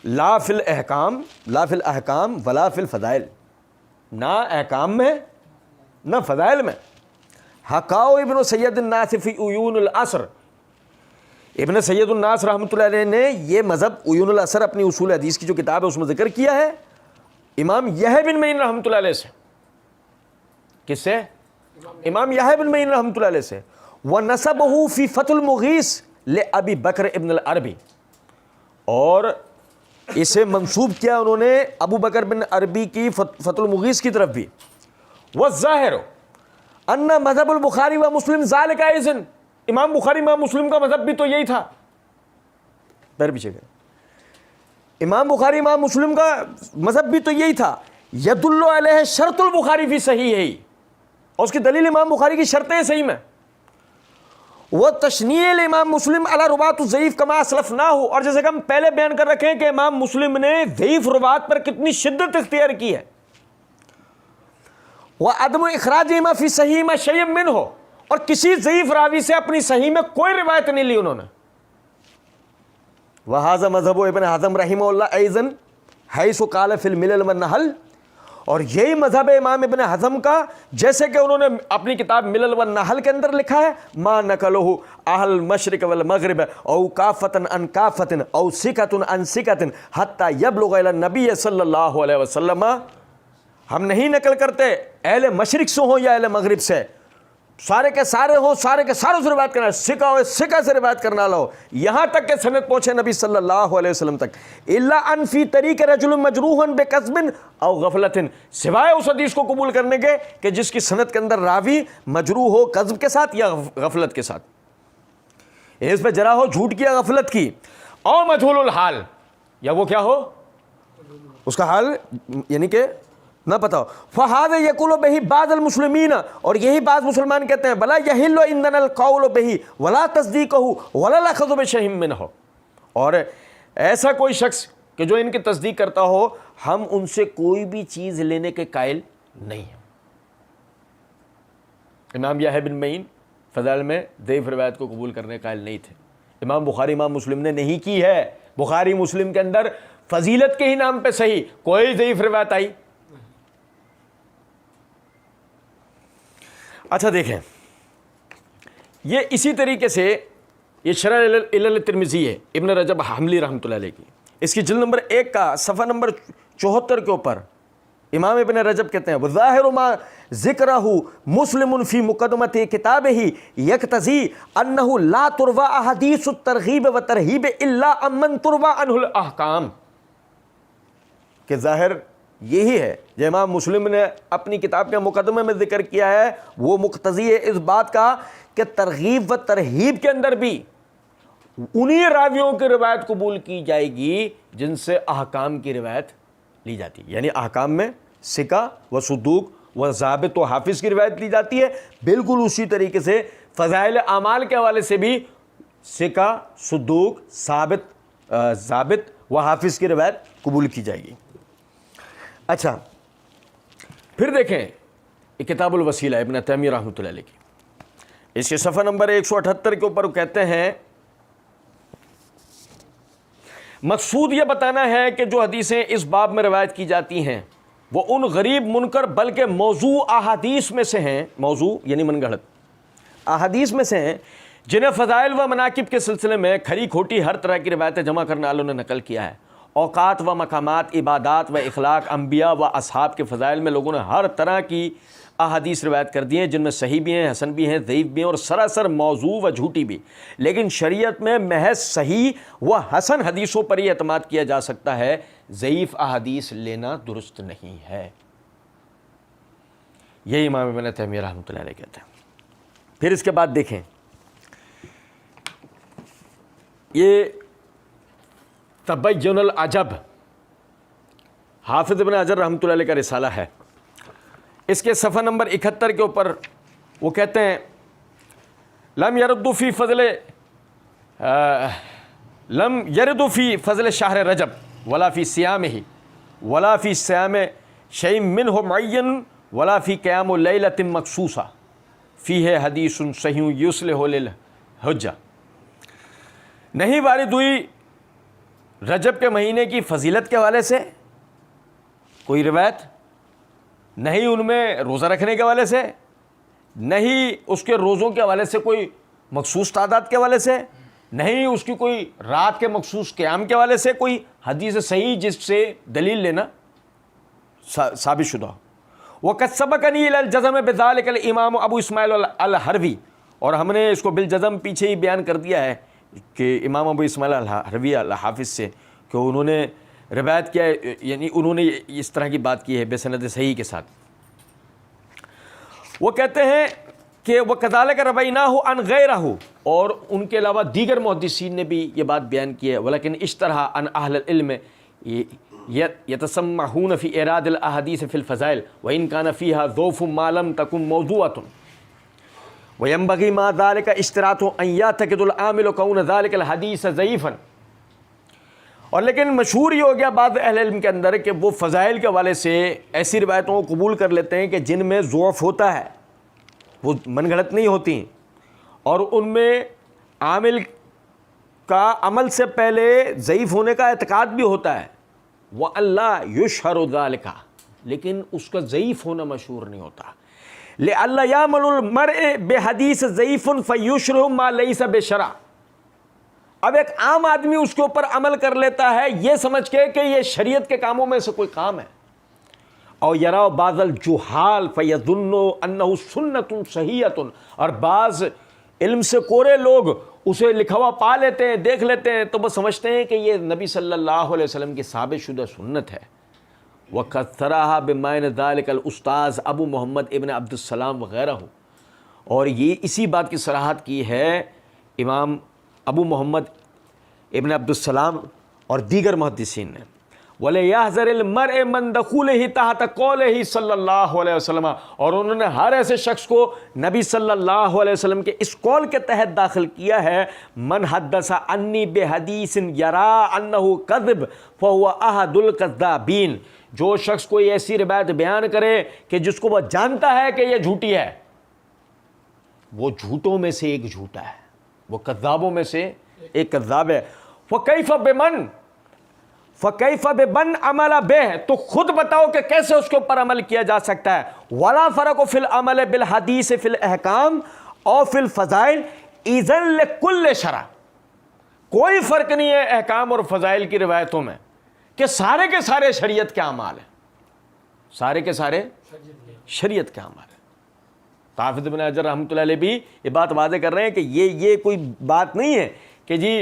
لا فی الاحکام ولا فی الفضائل، نہ احکام میں نہ فضائل میں۔ حکاو ابن سید الناس فی عیون العصر، ابن سید الناس رحمۃ اللہ علیہ نے یہ مذہب عیون العصر اپنی اصول حدیث کی جو کتاب ہے اس میں ذکر کیا ہے امام یحییٰ بن معین رحمۃ اللہ علیہ سے۔ کس سے؟ امام یحییٰ بن معین رحمۃ اللہ علیہ سے۔ وَنَسَبَهُ فِي فَتْحِ الْمُغِیث لِأَبِی بکر ابن العربی، اور اسے منسوب کیا انہوں نے ابو بکر بن عربی کی فتح المغیث کی طرف بھی۔ وَالظَّاہِرُ أَنَّ مذہب البخاری و مسلم ذَلِكَ أَيْضًا، امام بخاری امام مسلم کا مذہب بھی تو یہی تھا، پیر پیچھے گئے، امام بخاری امام مسلم کا مذہب بھی تو یہی تھا۔ یدل علیہ شرط البخاری فی صحیح، اور اس کی دلیل امام بخاری کی شرطیں صحیح میں۔ وہ تشنیع امام مسلم علی روات الضعیف کما اسلفناہ، اور جیسے کہ ہم پہلے بیان کر رکھے ہیں کہ امام مسلم نے ضعیف روات پر کتنی شدت اختیار کی ہے۔ وعدم اخراج ما فی صحیح ما شیء منہ، اور کسی ضعیف راوی سے اپنی صحیح میں کوئی روایت نہیں لی انہوں نے۔ وہذا مذہب ابن حزم رحمہ اللہ ایضاً حیث قال فی الملل والنحل، اور یہی مذہب امام ابن حزم کا جیسے کہ انہوں نے اپنی کتاب ملل والنحل کے اندر لکھا ہے، ما نقلہ اہل المشرق والمغرب او کافۃ عن کافۃ او ثقۃ عن ثقۃ حتی یبلغ الی النبی صلی اللہ علیہ وسلم، ہم نہیں نقل کرتے اہل مشرق سے ہوں یا اہل مغرب سے، سارے کے سارے ہوں، سارے کے ساروں سے روایت کرنا، سکہ ہو سکہ سے روایت کرنا لو، یہاں تک کہ سند پہنچے نبی صلی اللہ علیہ وسلم تک۔ الا ان فی طریق رجل مجروح بکذب او غفلت، سوائے اس حدیث کو قبول کرنے کے کہ جس کی سند کے اندر راوی مجروح ہو کذب کے ساتھ یا غفلت کے ساتھ، اس پہ جرح ہو جھوٹ کی یا غفلت کی، او مجہول الحال، یا وہ کیا ہو اس کا حال یعنی کہ نہ پتا ہو۔ فَهَذَا يَقُولُ بِهِ بَعْضُ الْمُسْلِمِينَ، اور یہی بات مسلمان کہتے ہیں، بلا يَحِلُّ عِندَنَا الْقَوْلُ بِهِ وَلَا تَصْدِيقُهُ وَلَا الْأَخْذُ بِشَيْءٍ مِّنْهُ، اور ایسا کوئی شخص کہ جو ان کی تصدیق کرتا ہو ہم ان سے کوئی بھی چیز لینے کے قائل نہیں ہیں۔ امام یحییٰ بن معین فضائل میں ضعیف روایت کو قبول کرنے کے قائل نہیں تھے، امام بخاری امام مسلم نے نہیں کی ہے، بخاری مسلم کے اندر فضیلت کے ہی نام پہ صحیح کوئی ضعیف روایت آئی۔ اچھا دیکھیں، یہ اسی طریقے سے یہ شرح علل ترمذی ہے ابن رجب حنبلی رحمۃ اللہ علیہ کی، اس کی جلد نمبر 1 کا صفحہ نمبر 74 کے اوپر امام ابن رجب کہتے ہیں وظاہر ما ذکرہ مسلم فی مقدمۃ کتابہ یقتضی انہ لا تروی احادیث الترغیب والترہیب الا عمن تروی عنہ الاحکام، کہ ظاہر یہی ہے جو امام مسلم نے اپنی کتاب کے مقدمے میں ذکر کیا ہے، وہ مقتضی ہے اس بات کا کہ ترغیب و ترہیب کے اندر بھی انہی راویوں کی روایت قبول کی جائے گی جن سے احکام کی روایت لی جاتی ہے، یعنی احکام میں ثقہ و صدوق و ضابط و حافظ کی روایت لی جاتی ہے، بالکل اسی طریقے سے فضائل اعمال کے حوالے سے بھی ثقہ، صدوق، ضابط و حافظ کی روایت قبول کی جائے گی۔ اچھا پھر دیکھیں یہ کتاب الوسیلہ ابن تیمیہ رحمۃ اللہ علیہ کی، اس کے صفحہ نمبر 178 کے اوپر کہتے ہیں مقصود یہ بتانا ہے کہ جو حدیثیں اس باب میں روایت کی جاتی ہیں وہ ان غریب منکر بلکہ موضوع احادیث میں سے ہیں، موضوع یعنی من گھڑت احادیث میں سے ہیں جنہیں فضائل و مناقب کے سلسلے میں کھری کھوٹی ہر طرح کی روایتیں جمع کرنے والوں نے نقل کیا ہے۔ اوقات و مقامات، عبادات و اخلاق، انبیاء و اصحاب کے فضائل میں لوگوں نے ہر طرح کی احادیث روایت کر دی ہیں، جن میں صحیح بھی ہیں، حسن بھی ہیں، ضعیف بھی ہیں اور سراسر موضوع و جھوٹی بھی، لیکن شریعت میں محض صحیح و حسن حدیثوں پر ہی اعتماد کیا جا سکتا ہے، ضعیف احادیث لینا درست نہیں ہے، یہی امام ابن تیمیہ رحمۃ اللہ علیہ کہتے ہیں۔ پھر اس کے بعد دیکھیں یہ تبین العجب حافظ ابن حجر رحمۃ اللہ علیہ کا رسالہ ہے، اس کے صفحہ نمبر 71 کے اوپر وہ کہتے ہیں لم یردو فی فضل لم یرد فی فضل شہر رجب ولا فی صیامہ ولا فی صیام شیء منہ معین ولا فی قیام لیلۃ مخصوصہ فیہ حدیث صحیح یصلح للحجہ. نہیں وارد ہوئی رجب کے مہینے کی فضیلت کے حوالے سے کوئی روایت، نہیں ان میں روزہ رکھنے کے حوالے سے، نہیں اس کے روزوں کے حوالے سے کوئی مخصوص تعداد کے حوالے سے، نہیں اس کی کوئی رات کے مخصوص قیام کے حوالے سے کوئی حدیث صحیح جس سے دلیل لینا ثابت شدہ ہو. وقد سبقنی الی الجزم بذلک الامام ابو اسماعیل الحروی، اور ہم نے اس کو بالجزم پیچھے ہی بیان کر دیا ہے کہ امام ابو اسماعیل الحروی الحافظ سے کہ انہوں نے روایت کیا ہے، یعنی انہوں نے اس طرح کی بات کی ہے بسند صحیح کے ساتھ. وہ کہتے ہیں کہ وَكَذَلِكَ رَوَيْنَاهُ عَنْ غَيْرِهِ، اور ان کے علاوہ دیگر محدثین نے بھی یہ بات بیان کی ہے. وَلَكِنْ اشْتَرَحَ عَنْ أَهْلِ الْعِلْمِ يَتَسَمَّحُونَ فِي إِرَادِ الْأَحَادِيثِ فِي الْفَضَائِل وَإِنْ كَانَ فِيهَا ضَعْفٌ مَا لَمْ تَكُنْ مَوْضُوعَةٌ وَيَنْبَغِي مَعَ ذَلِكَ اشْتِرَاطُ أَنْ يَعْتَقِدَ الْعَامِلُ كَوْنَ ذَلِكَ الْحَدِيثَ ضَعِيفًا. اور لیکن مشہور یہ ہو گیا بعض اہل علم کے اندر کہ وہ فضائل کے حوالے سے ایسی روایتوں کو قبول کر لیتے ہیں کہ جن میں ضعف ہوتا ہے، وہ من گھڑت نہیں ہوتی، اور ان میں عامل کا عمل سے پہلے ضعیف ہونے کا اعتقاد بھی ہوتا ہے. وَأَلَّا يُشْهَرُ ذَلِكَ، لیکن اس کا ضعیف ہونا مشہور نہیں ہوتا. لِأَلَّا يَعْمَلُ الْمَرْءُ بِحَدِيثٍ ضَعِيفٍ فَيُشْرِحُ مَا لَيْسَ بِشَرْعٍ. اب ایک عام آدمی اس کے اوپر عمل کر لیتا ہے یہ سمجھ کے کہ یہ شریعت کے کاموں میں سے کوئی کام ہے. اور یرا بعض الجہال فیظنوا انہ سنت صحیحۃ، اور بعض علم سے کورے لوگ اسے لکھا ہوا پا لیتے ہیں، دیکھ لیتے ہیں، تو وہ سمجھتے ہیں کہ یہ نبی صلی اللہ علیہ وسلم کی ثابت شدہ سنت ہے. وقد صرح بمعن ذلك الاستاذ ابو محمد ابن عبد السلام وغیرہ، اور یہ اسی بات کی صراحت کی ہے امام ابو محمد ابن عبد السلام اور دیگر محدثین نے. وَلِيَحْذَرِ الْمَرْءُ مِنْ دُخُولِهِ تَحْتَ قَوْلِهِ صلی اللہ علیہ وسلم، اور انہوں نے ہر ایسے شخص کو نبی صلی اللہ علیہ وسلم کے اس قول کے تحت داخل کیا ہے من حدث عنی بحدیث یرا انہ کذب فہو احد الکذابین. جو شخص کوئی ایسی روایت بیان کرے کہ جس کو وہ جانتا ہے کہ یہ جھوٹی ہے، وہ جھوٹوں میں سے ایک جھوٹا ہے، وہ کذابوں میں سے ایک کذاب ہے. فَكَيْفَ بِمَنْ عَمَلَ بِهِ، تو خود بتاؤ کہ کیسے اس کے اوپر عمل کیا جا سکتا ہے. وَلَا فَرَقُ فِي الْعَمَلِ بِالْحَدِيثِ فِي الْأَحْكَامِ أَوْ فِي الْفَضَائِلِ إِذًا لِكُلِّ شَرْعٍ. کوئی فرق نہیں ہے احکام اور فضائل کی روایتوں میں کہ سارے کے سارے شریعت کے اعمال ہیں، سارے کے سارے شریعت کے اعمال ہیں. حافظ ابن حجر رحمۃ اللہ علیہ بھی یہ بات واضح کر رہے ہیں کہ یہ کوئی بات نہیں ہے کہ جی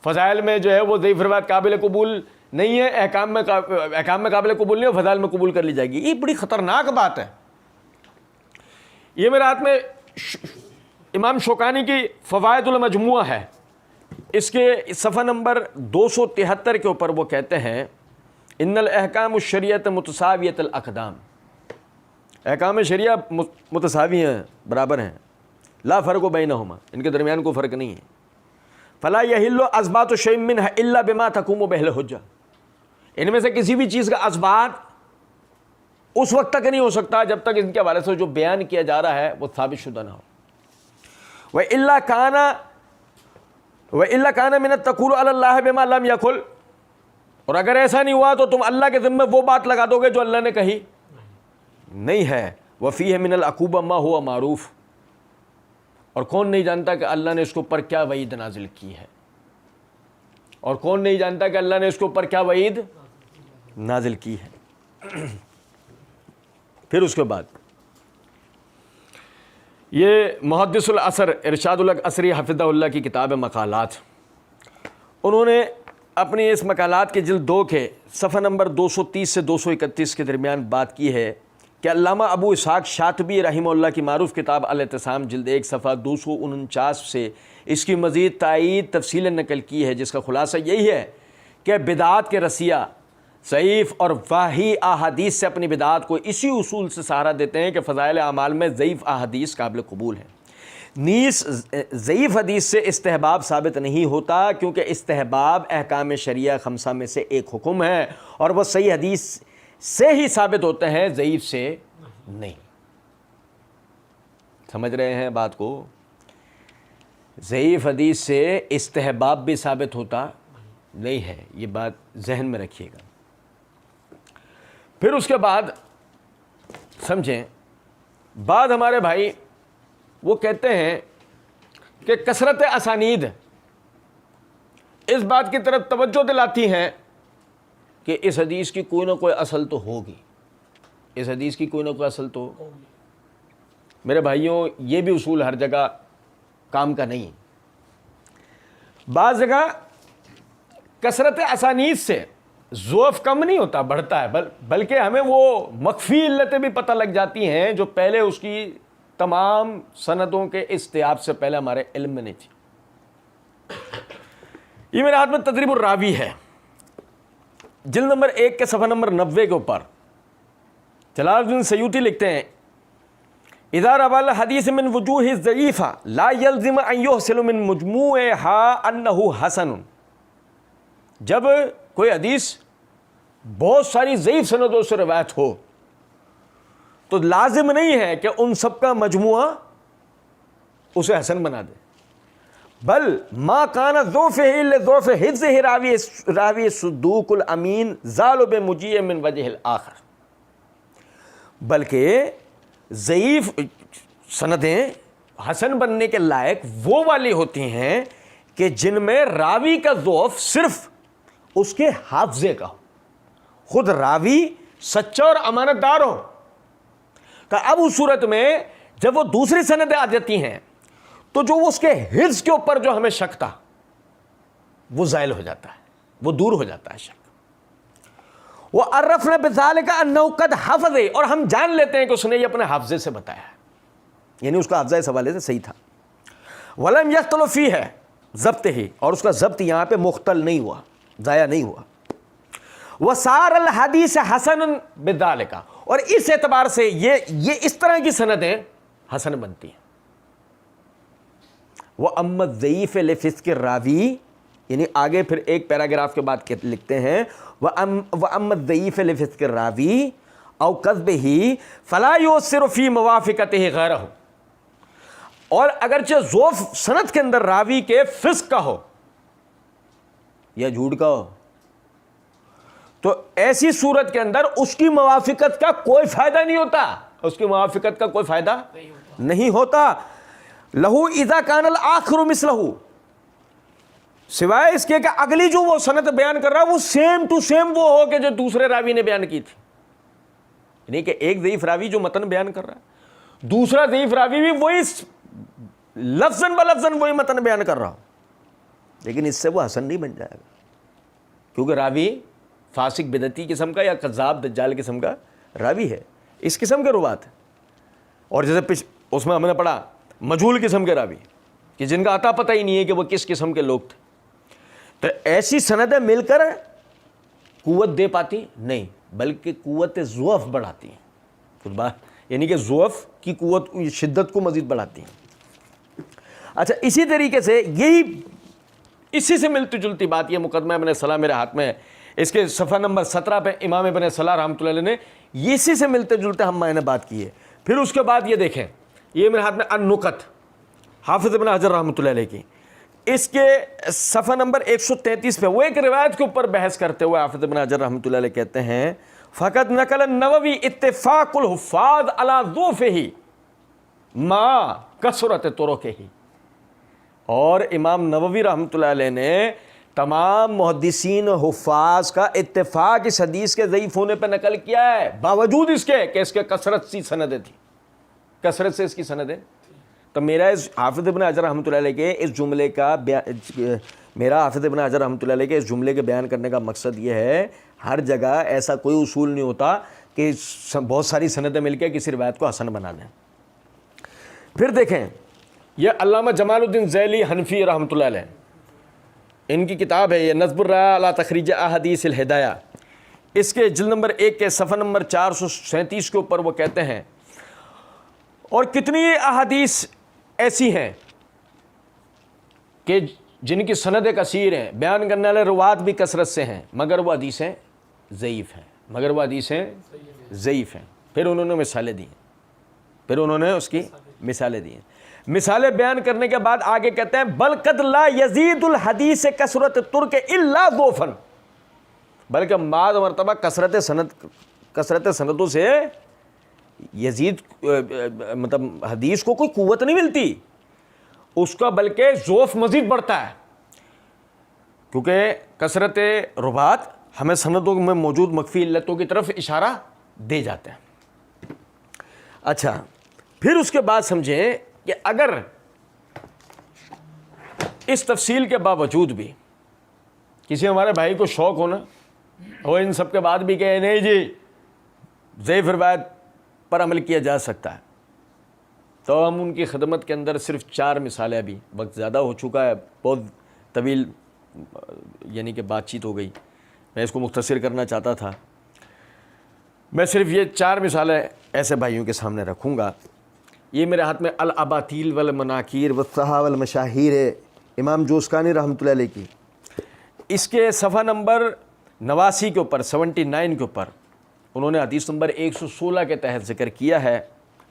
فضائل میں جو ہے وہ ضعیف روایت قابل قبول نہیں ہے، احکام میں قابل قبول نہیں ہے، فضائل میں قبول کر لی جائے گی. یہ بڑی خطرناک بات ہے. یہ میرے ہاتھ میں امام شوکانی کی فوائد المجموعہ ہے، اس کے صفحہ نمبر 273 کے اوپر وہ کہتے ہیں ان الاحکام الشریعۃ متساویۃ الاقدام، احکام شریعہ متساوی ہیں، برابر ہیں. لا فرق بینہما، ان کے درمیان کوئی فرق نہیں ہے. فلا یحل اثبات شیء منها الا بما تقوم به الحجہ، ان میں سے کسی بھی چیز کا اثبات اس وقت تک نہیں ہو سکتا جب تک ان کے حوالے سے جو بیان کیا جا رہا ہے وہ ثابت شدہ نہ ہو. وَإِلَّا كَانَ مِنَ التَّقُولُ عَلَى اللَّهِ بِمَا لَمْ يَقُلْ، اور اگر ایسا نہیں ہوا تو تم اللہ کے ذمہ وہ بات لگا دو گے جو اللہ نے کہی نہیں ہے. وَفِيهِ مِنَ الْعُقُوبَةِ مَا هُوَ مَعْرُوفٌ، اور کون نہیں جانتا کہ اللہ نے اس کے اوپر کیا وعید نازل کی ہے، اور کون نہیں جانتا کہ اللہ نے اس کے اوپر کیا وعید نازل کی ہے. پھر اس کے بعد یہ محدث العصر ارشاد الاثری حفظہ اللہ کی کتاب مقالات، انہوں نے اپنی اس مقالات کے جلد 2 کے صفحہ نمبر 230 سے 231 کے درمیان بات کی ہے کہ علامہ ابو اسحاق شاطبی رحمہ اللہ کی معروف کتاب الاعتصام جلد 1 صفحہ 249 سے اس کی مزید تائید تفصیل نقل کی ہے، جس کا خلاصہ یہی ہے کہ بدعات کے رسیہ ضعیف اور واہی احادیث سے اپنی بدعات کو اسی اصول سے سہارا دیتے ہیں کہ فضائل اعمال میں ضعیف احادیث قابل قبول ہیں. نیز ضعیف حدیث سے استحباب ثابت نہیں ہوتا، کیونکہ استحباب احکام شریعہ خمسہ میں سے ایک حکم ہے اور وہ صحیح حدیث سے ہی ثابت ہوتے ہیں، ضعیف سے نہیں۔ سمجھ رہے ہیں بات کو؟ ضعیف حدیث سے استحباب بھی ثابت ہوتا نہیں ہے، یہ بات ذہن میں رکھیے گا۔ پھر اس کے بعد سمجھیں، بعد ہمارے بھائی وہ کہتے ہیں کہ کثرت اسانید اس بات کی طرف توجہ دلاتی ہیں کہ اس حدیث کی کوئی نہ کوئی اصل تو ہوگی، اس حدیث کی کوئی نہ کوئی اصل تو ہوگی۔ میرے بھائیوں، یہ بھی اصول ہر جگہ کام کا نہیں۔ بعض جگہ کثرت اسانید سے ضعف کم نہیں ہوتا، بڑھتا ہے، بلکہ ہمیں وہ مخفی علتیں بھی پتہ لگ جاتی ہیں جو پہلے اس کی تمام سندوں کے استیاب سے پہلے ہمارے علم میں نہیں تھی۔ یہ میرے ہاتھ میں تدریب الراوی ہے، جلد نمبر 1 کے صفحہ نمبر 90 کے اوپر جلال الدین سیوطی لکھتے ہیں، اذا روى الحديث من وجوه ضعيفة لا يلزم ان يحصل من مجموعها انه حسن۔ جب کوئی حدیث بہت ساری ضعیف سندوں سے روایت ہو تو لازم نہیں ہے کہ ان سب کا مجموعہ اسے حسن بنا دے، بل ما كان ضعفه لضعف حفظه راوی صدوق الامین زال بمجیء من وجه الاخر، بلکہ ضعیف سندیں حسن بننے کے لائق وہ والی ہوتی ہیں کہ جن میں راوی کا ضعف صرف اس کے حافظے کا ہو، خود راوی سچا اور امانت دار ہو۔ کہ اب اس صورت میں جب وہ دوسری سندیں آ جاتی ہیں تو جو اس کے حفظ کے اوپر جو ہمیں شک تھا وہ زائل ہو جاتا ہے، وہ دور ہو جاتا ہے شک۔ وَعَرَّفْنَا بِذَلِكَ أَنَّهُ قَدْ حَفَظَ، اور ہم جان لیتے ہیں کہ اس نے یہ اپنے حافظے سے بتایا ہے، یعنی اس کا حافظہ اس حوالے سے صحیح تھا۔ وَلَمْ يَخْتَلِفْ فِيهِ ضبطه، اور اس کا ضبط یہاں پہ مختل نہیں ہوا، ضائع نہیں ہوا۔ وَصَارَ الْحَدِيثُ حَسَنٌ بِذَلِكَ، اور اس اعتبار سے یہ اس طرح کی سندیں حسن بنتی ہیں۔ وَأَمَّا الضَّعِيفُ لِفِسْقِ الرَّاوِي، یعنی آگے پھر ایک پیراگراف کے بعد لکھتے ہیں وَأَمَّا الضَّعِيفُ لِفِسْقِ الرَّاوِي أَوْ كَذْبِهِ فَلَا يُؤْثِرُ فِي مُوَافَقَتِهِ غَيْرَهُ، اور اگرچہ ضعف سند کے اندر راوی کے فسق کا ہو یا جھوٹ کا ہو تو ایسی صورت کے اندر اس کی موافقت کا کوئی فائدہ نہیں ہوتا، اس کی موافقت کا کوئی فائدہ نہیں ہوتا۔ لہو اذا کان الآخر مثلہ، سوائے اس کے کہ اگلی جو وہ سند بیان کر رہا ہے وہ سیم ٹو سیم وہ ہو کہ جو دوسرے راوی نے بیان کی تھی، یعنی کہ ایک ضعیف راوی جو متن بیان کر رہا ہے، دوسرا ضعیف راوی بھی وہی لفظاً بلفظاً وہی متن بیان کر رہا ہو، لیکن اس سے وہ حسن نہیں بن جائے گا، کیونکہ راوی فاسق بدعتی قسم کا یا کذاب دجال قسم کا راوی ہے، اس قسم کے روات ہیں۔ اور جیسے اس میں ہم نے پڑھا مجہول قسم کے راوی کہ جن کا عطا پتہ ہی نہیں ہے کہ وہ کس قسم کے لوگ تھے، تو ایسی سندیں مل کر قوت دے پاتی نہیں، بلکہ قوت ضعف بڑھاتی ہیں، کچھ بات یعنی کہ ضعف کی قوت شدت کو مزید بڑھاتی ہیں۔ اچھا، اسی طریقے سے اسی سے ملتی جلتی بات یہ مقدمہ ابن صلاح میرے ہاتھ میں ہے، اس کے صفحہ نمبر 17 پہ امام ابن صلاح رحمۃ اللہ علیہ نے اسی سے ملتے جلتے ہم میں نے بات کی ہے۔ پھر اس کے بعد یہ دیکھیں، یہ میرے ہاتھ میں النکت حافظ ابن حجر رحمۃ اللہ علیہ کی، اس کے صفحہ نمبر 133 پہ وہ ایک روایت کے اوپر بحث کرتے ہوئے حافظ ابن حجر رحمۃ اللہ علیہ کہتے ہیں فقط نقل النووی اتفاق الحفاظ علی ضعفہ ما کثرت طرقہ، اور امام نووی رحمۃ اللہ علیہ نے تمام محدثین و حفاظ کا اتفاق اس حدیث کے ضعیف ہونے پہ نقل کیا ہے، باوجود اس کے کہ اس کے کثرت سی سندیں تھیں، کثرت سے اس کی سندیں۔ تو میرا اس حافظ ابن حجر رحمۃ اللہ علیہ کے اس جملے کا حافظ ابن حجر رحمۃ اللہ علیہ کے اس جملے کے بیان کرنے کا مقصد یہ ہے، ہر جگہ ایسا کوئی اصول نہیں ہوتا کہ بہت ساری سندیں مل کے کسی روایت کو حسن بنا دیں۔ پھر دیکھیں، یہ علامہ جمال الدین ذیلی حنفی رحمۃ اللہ علیہ، ان کی کتاب ہے یہ نظم الرائع علی تخریج احادیث الہدایہ، اس کے جلد نمبر 1 کے صفحہ نمبر 437 کے اوپر وہ کہتے ہیں، اور کتنی احادیث ایسی ہیں کہ جن کی سند کثیر ہیں، بیان کرنے والے روات بھی کثرت سے ہیں، مگر وہ حدیثیں ضعیف ہیں، پھر انہوں نے مثالیں دی ہیں، پھر انہوں نے اس کی مثالیں دی ہیں۔ مثالیں بیان کرنے کے بعد آگے کہتے ہیں بل قد لا یزید الحدیث کثرت ترک الا ضعفا، بلکہ بعض مرتبہ کثرت سندوں سے یزید مطلب حدیث کو کوئی قوت نہیں ملتی، اس کا بلکہ ضعف مزید بڑھتا ہے، کیونکہ کثرت روات ہمیں سندوں میں موجود مخفی علتوں کی طرف اشارہ دے جاتے ہیں۔ اچھا، پھر اس کے بعد سمجھیں کہ اگر اس تفصیل کے باوجود بھی کسی ہمارے بھائی کو شوق ہونا وہ ان سب کے بعد بھی کہے نہیں جی ضعیف روایت پر عمل کیا جا سکتا ہے، تو ہم ان کی خدمت کے اندر صرف 4 مثالیں، ابھی وقت زیادہ ہو چکا ہے، بہت طویل یعنی کہ بات چیت ہو گئی، میں اس کو مختصر کرنا چاہتا تھا، میں صرف یہ 4 مثالیں ایسے بھائیوں کے سامنے رکھوں گا۔ یہ میرے ہاتھ میں الاباطیل والمناکیر والصحاح والمشاہیر ہے، امام جوزقانی رحمۃ اللہ علیہ کی، اس کے صفحہ نمبر 89 کے اوپر 79 کے اوپر انہوں نے حدیث نمبر 116 کے تحت ذکر کیا ہے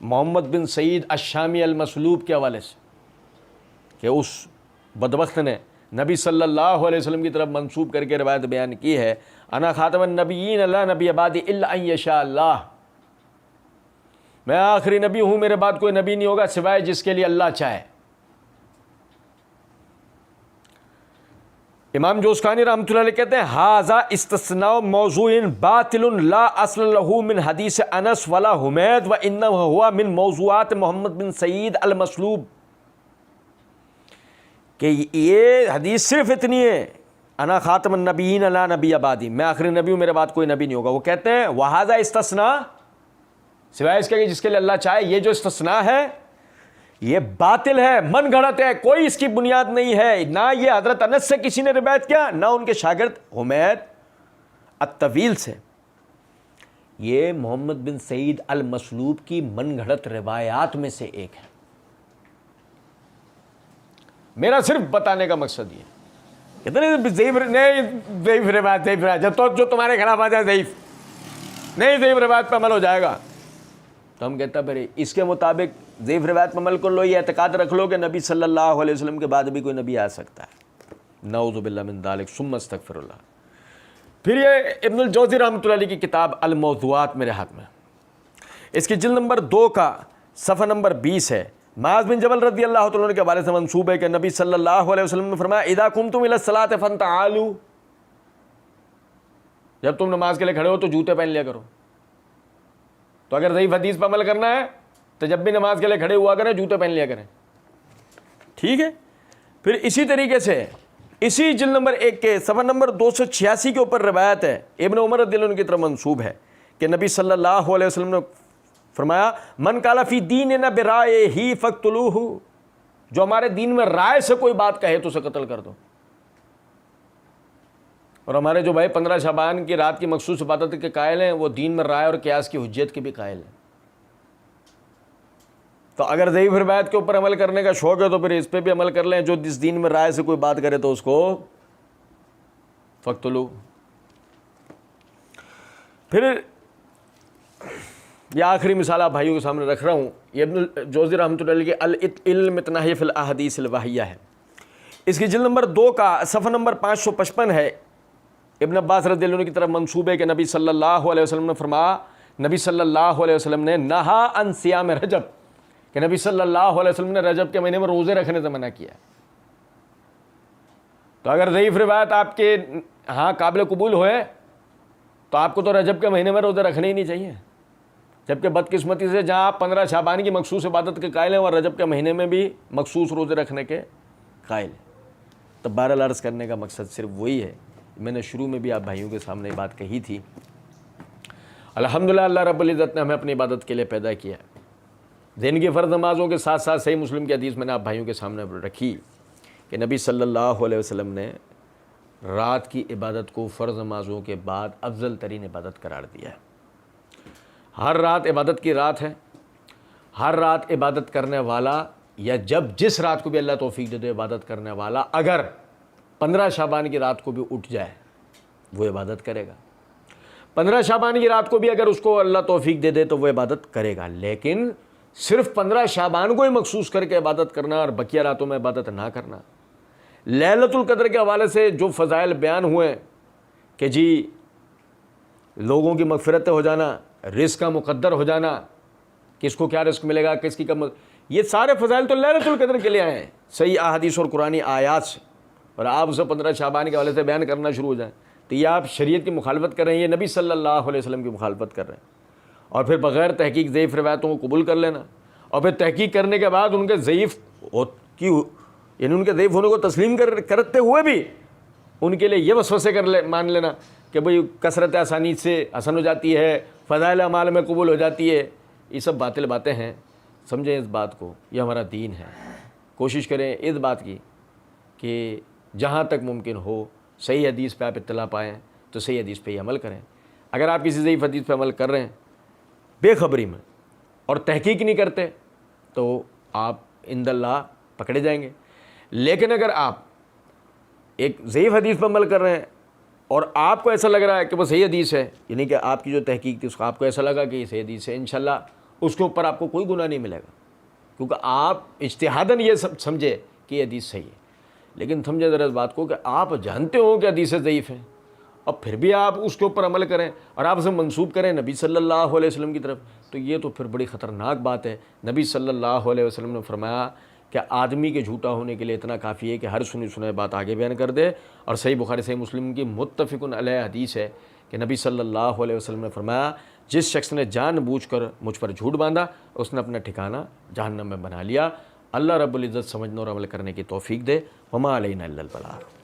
محمد بن سعید الشامی المسلوب کے حوالے سے کہ اس بدبخت نے نبی صلی اللہ علیہ وسلم کی طرف منسوب کر کے روایت بیان کی ہے، انا خاتم النبیین لا نبی بعدی الا ان یشاء اللہ، میں آخری نبی ہوں، میرے بعد کوئی نبی نہیں ہوگا سوائے جس کے لیے اللہ چاہے۔ امام جوزقانی رحمۃ اللہ علیہ کہتے ہیں ھذا استثناء موضوع باطل لا اصل له من حدیث انس ولا حمید وانما هو من موضوعات محمد بن سعید المسلوب، کہ یہ حدیث صرف اتنی ہے انا خاتم النبیین لا نبی بعدی، میں آخری نبی ہوں، میرے بعد کوئی نبی نہیں ہوگا۔ وہ کہتے ہیں وھذا استثناء، سوائے اس کے کہ جس کے لیے اللہ چاہے، یہ جو استثناء ہے یہ باطل ہے، من گھڑت ہے، کوئی اس کی بنیاد نہیں ہے، نہ یہ حضرت انس سے کسی نے روایت کیا، نہ ان کے شاگرد حمید الطویل سے، یہ محمد بن سعید المسلوب کی من گھڑت روایات میں سے ایک ہے۔ میرا صرف بتانے کا مقصد یہ کہتے ہیں ضعیف روایت جب تو جو تمہارے خلاف آ جائے ضعیف روایت پہ عمل ہو جائے گا، تو ہم کہتا پھر اس کے مطابق ضعیف روایت پر عمل کر لو، یہ اعتقاد رکھ لو کہ نبی صلی اللہ علیہ وسلم کے بعد بھی کوئی نبی آ سکتا ہے، نعوذ باللہ من ذالک ثم استغفر اللہ۔ پھر یہ ابن الجوزی رحمۃ اللہ علیہ کی کتاب الموضوعات میرے ہاتھ میں، اس کی جلد نمبر 2 کا صفحہ نمبر 20 ہے، معاذ بن جبل رضی اللہ تعالیٰ عنہ کے حوالے سے منسوب ہے کہ نبی صلی اللہ علیہ وسلم نے فرمایا اذا قمتم الی الصلاۃ فانتعالوا، جب تم نماز کے لیے کھڑے ہو تو جوتے پہن لیا کرو۔ تو اگر ضعیف حدیث پر عمل کرنا ہے تو جب بھی نماز کے لیے کھڑے ہوا کریں جوتے پہن لیا کریں، ٹھیک ہے۔ پھر اسی طریقے سے اسی جلد نمبر 1 کے صفحہ نمبر 286 کے اوپر روایت ہے، ابن عمر رضی اللہ عنہ کی طرف منسوب ہے کہ نبی صلی اللہ علیہ وسلم نے فرمایا من قال فی دیننا برائہ فاقتلوہ، جو ہمارے دین میں رائے سے کوئی بات کہے تو اسے قتل کر دو۔ اور ہمارے جو بھائی 15 شعبان کی رات کی مخصوص عبادت کے قائل ہیں وہ دین میں رائے اور قیاس کی حجت کے بھی قائل ہیں۔ تو اگر ضعیف روایت کے اوپر عمل کرنے کا شوق ہے تو پھر اس پہ بھی عمل کر لیں، جو جس دین میں رائے سے کوئی بات کرے تو اس کو فقتلو۔ پھر یہ آخری مثال آپ بھائیوں کے سامنے رکھ رہا ہوں، یہ ابن الجوزی رحمۃ اللہ علیہ کے العلم التناہی فی الاحادیث الوحیہ ہے، اس کی جلد نمبر 2 کا صفحہ نمبر 555 ہے، ابن عباس رضی اللہ عنہ کی طرف منسوب ہے کہ نبی صلی اللہ علیہ وسلم نے فرمایا، نبی صلی اللہ علیہ وسلم نے نہا عن صیام رجب، کہ نبی صلی اللہ علیہ وسلم نے رجب کے مہینے میں روزے رکھنے سے منع کیا۔ تو اگر ضعیف روایت آپ کے ہاں قابل قبول ہوئے تو آپ کو تو رجب کے مہینے میں روزے رکھنے ہی نہیں چاہیے، جبکہ بدقسمتی سے جہاں آپ 15 شعبان کی مخصوص عبادت کے قائل ہیں اور رجب کے مہینے میں بھی مخصوص روزے رکھنے کے قائل ہیں۔ تو بہرحال عرض کرنے کا مقصد صرف وہی ہے، میں نے شروع میں بھی آپ بھائیوں کے سامنے یہ بات کہی تھی، الحمدللہ اللہ رب العزت نے ہمیں اپنی عبادت کے لیے پیدا کیا، دن کی فرض نمازوں کے ساتھ ساتھ صحیح مسلم کی حدیث میں نے آپ بھائیوں کے سامنے رکھی کہ نبی صلی اللہ علیہ وسلم نے رات کی عبادت کو فرض نمازوں کے بعد افضل ترین عبادت قرار دیا ہے۔ ہر رات عبادت کی رات ہے، ہر رات عبادت کرنے والا یا جب جس رات کو بھی اللہ توفیق دے دے عبادت کرنے والا اگر 15 شعبان کی رات کو بھی اٹھ جائے وہ عبادت کرے گا. 15 شعبان کی رات کو بھی اگر اس کو اللہ توفیق دے دے تو وہ عبادت کرے گا. لیکن صرف 15 شعبان کو ہی مخصوص کر کے عبادت کرنا اور بقیہ راتوں میں عبادت نہ کرنا. لیلۃ القدر کے حوالے سے جو فضائل بیان ہوئے کہ جی لوگوں کی مغفرت ہو جانا، رزق کا مقدر ہو جانا، کس کو کیا رزق ملے گا، کس کی کم، یہ سارے فضائل تو لیلۃ القدر کے لیے آئے ہیں صحیح احادیث اور قرآنی آیات سے، اور آپ اسے 15 شعبان کے حوالے سے بیان کرنا شروع ہو جائیں تو یہ آپ شریعت کی مخالفت کر رہے ہیں، یہ نبی صلی اللہ علیہ وسلم کی مخالفت کر رہے ہیں. اور پھر بغیر تحقیق ضعیف روایتوں کو قبول کر لینا، اور پھر تحقیق کرنے کے بعد ان کے ضعیف یعنی ان کے ضعیف ہونے کو تسلیم کرتے ہوئے بھی ان کے لیے یہ وسوسے مان لینا کہ بھئی کثرت آسانی سے حسن ہو جاتی ہے، فضائل اعمال میں قبول ہو جاتی ہے. یہ سب باطل باتیں ہیں. سمجھیں اس بات کو، یہ ہمارا دین ہے. کوشش کریں اس بات کی کہ جہاں تک ممکن ہو صحیح حدیث پہ آپ اطلاع پائیں تو صحیح حدیث پہ ہی عمل کریں. اگر آپ کسی ضعیف حدیث پہ عمل کر رہے ہیں بے خبری میں اور تحقیق نہیں کرتے تو آپ عند اللہ پکڑے جائیں گے. لیکن اگر آپ ایک ضعیف حدیث پہ عمل کر رہے ہیں اور آپ کو ایسا لگ رہا ہے کہ وہ صحیح حدیث ہے، یعنی کہ آپ کی جو تحقیق تھی اس کو آپ کو ایسا لگا کہ یہ صحیح حدیث ہے، انشاءاللہ اس کے اوپر آپ کو کوئی گناہ نہیں ملے گا، کیونکہ آپ اجتہاداً یہ سمجھے کہ یہ حدیث صحیح ہے. لیکن سمجھے ذرا اس بات کو کہ آپ جانتے ہو کہ حدیث ضعیف ہیں اور پھر بھی آپ اس کے اوپر عمل کریں اور آپ اسے منسوب کریں نبی صلی اللہ علیہ وسلم کی طرف، تو یہ تو پھر بڑی خطرناک بات ہے. نبی صلی اللہ علیہ وسلم نے فرمایا کہ آدمی کے جھوٹا ہونے کے لیے اتنا کافی ہے کہ ہر سنی سنائی بات آگے بیان کر دے. اور صحیح بخاری صحیح مسلم کی متفق علیہ حدیث ہے کہ نبی صلی اللہ علیہ وسلم نے فرمایا جس شخص نے جان بوجھ کر مجھ پر جھوٹ باندھا اس نے اپنا ٹھکانہ جہنم میں بنا لیا. اللہ رب العزت سمجھنے اور عمل کرنے کی توفیق دے. وما علینا الا البلاغ.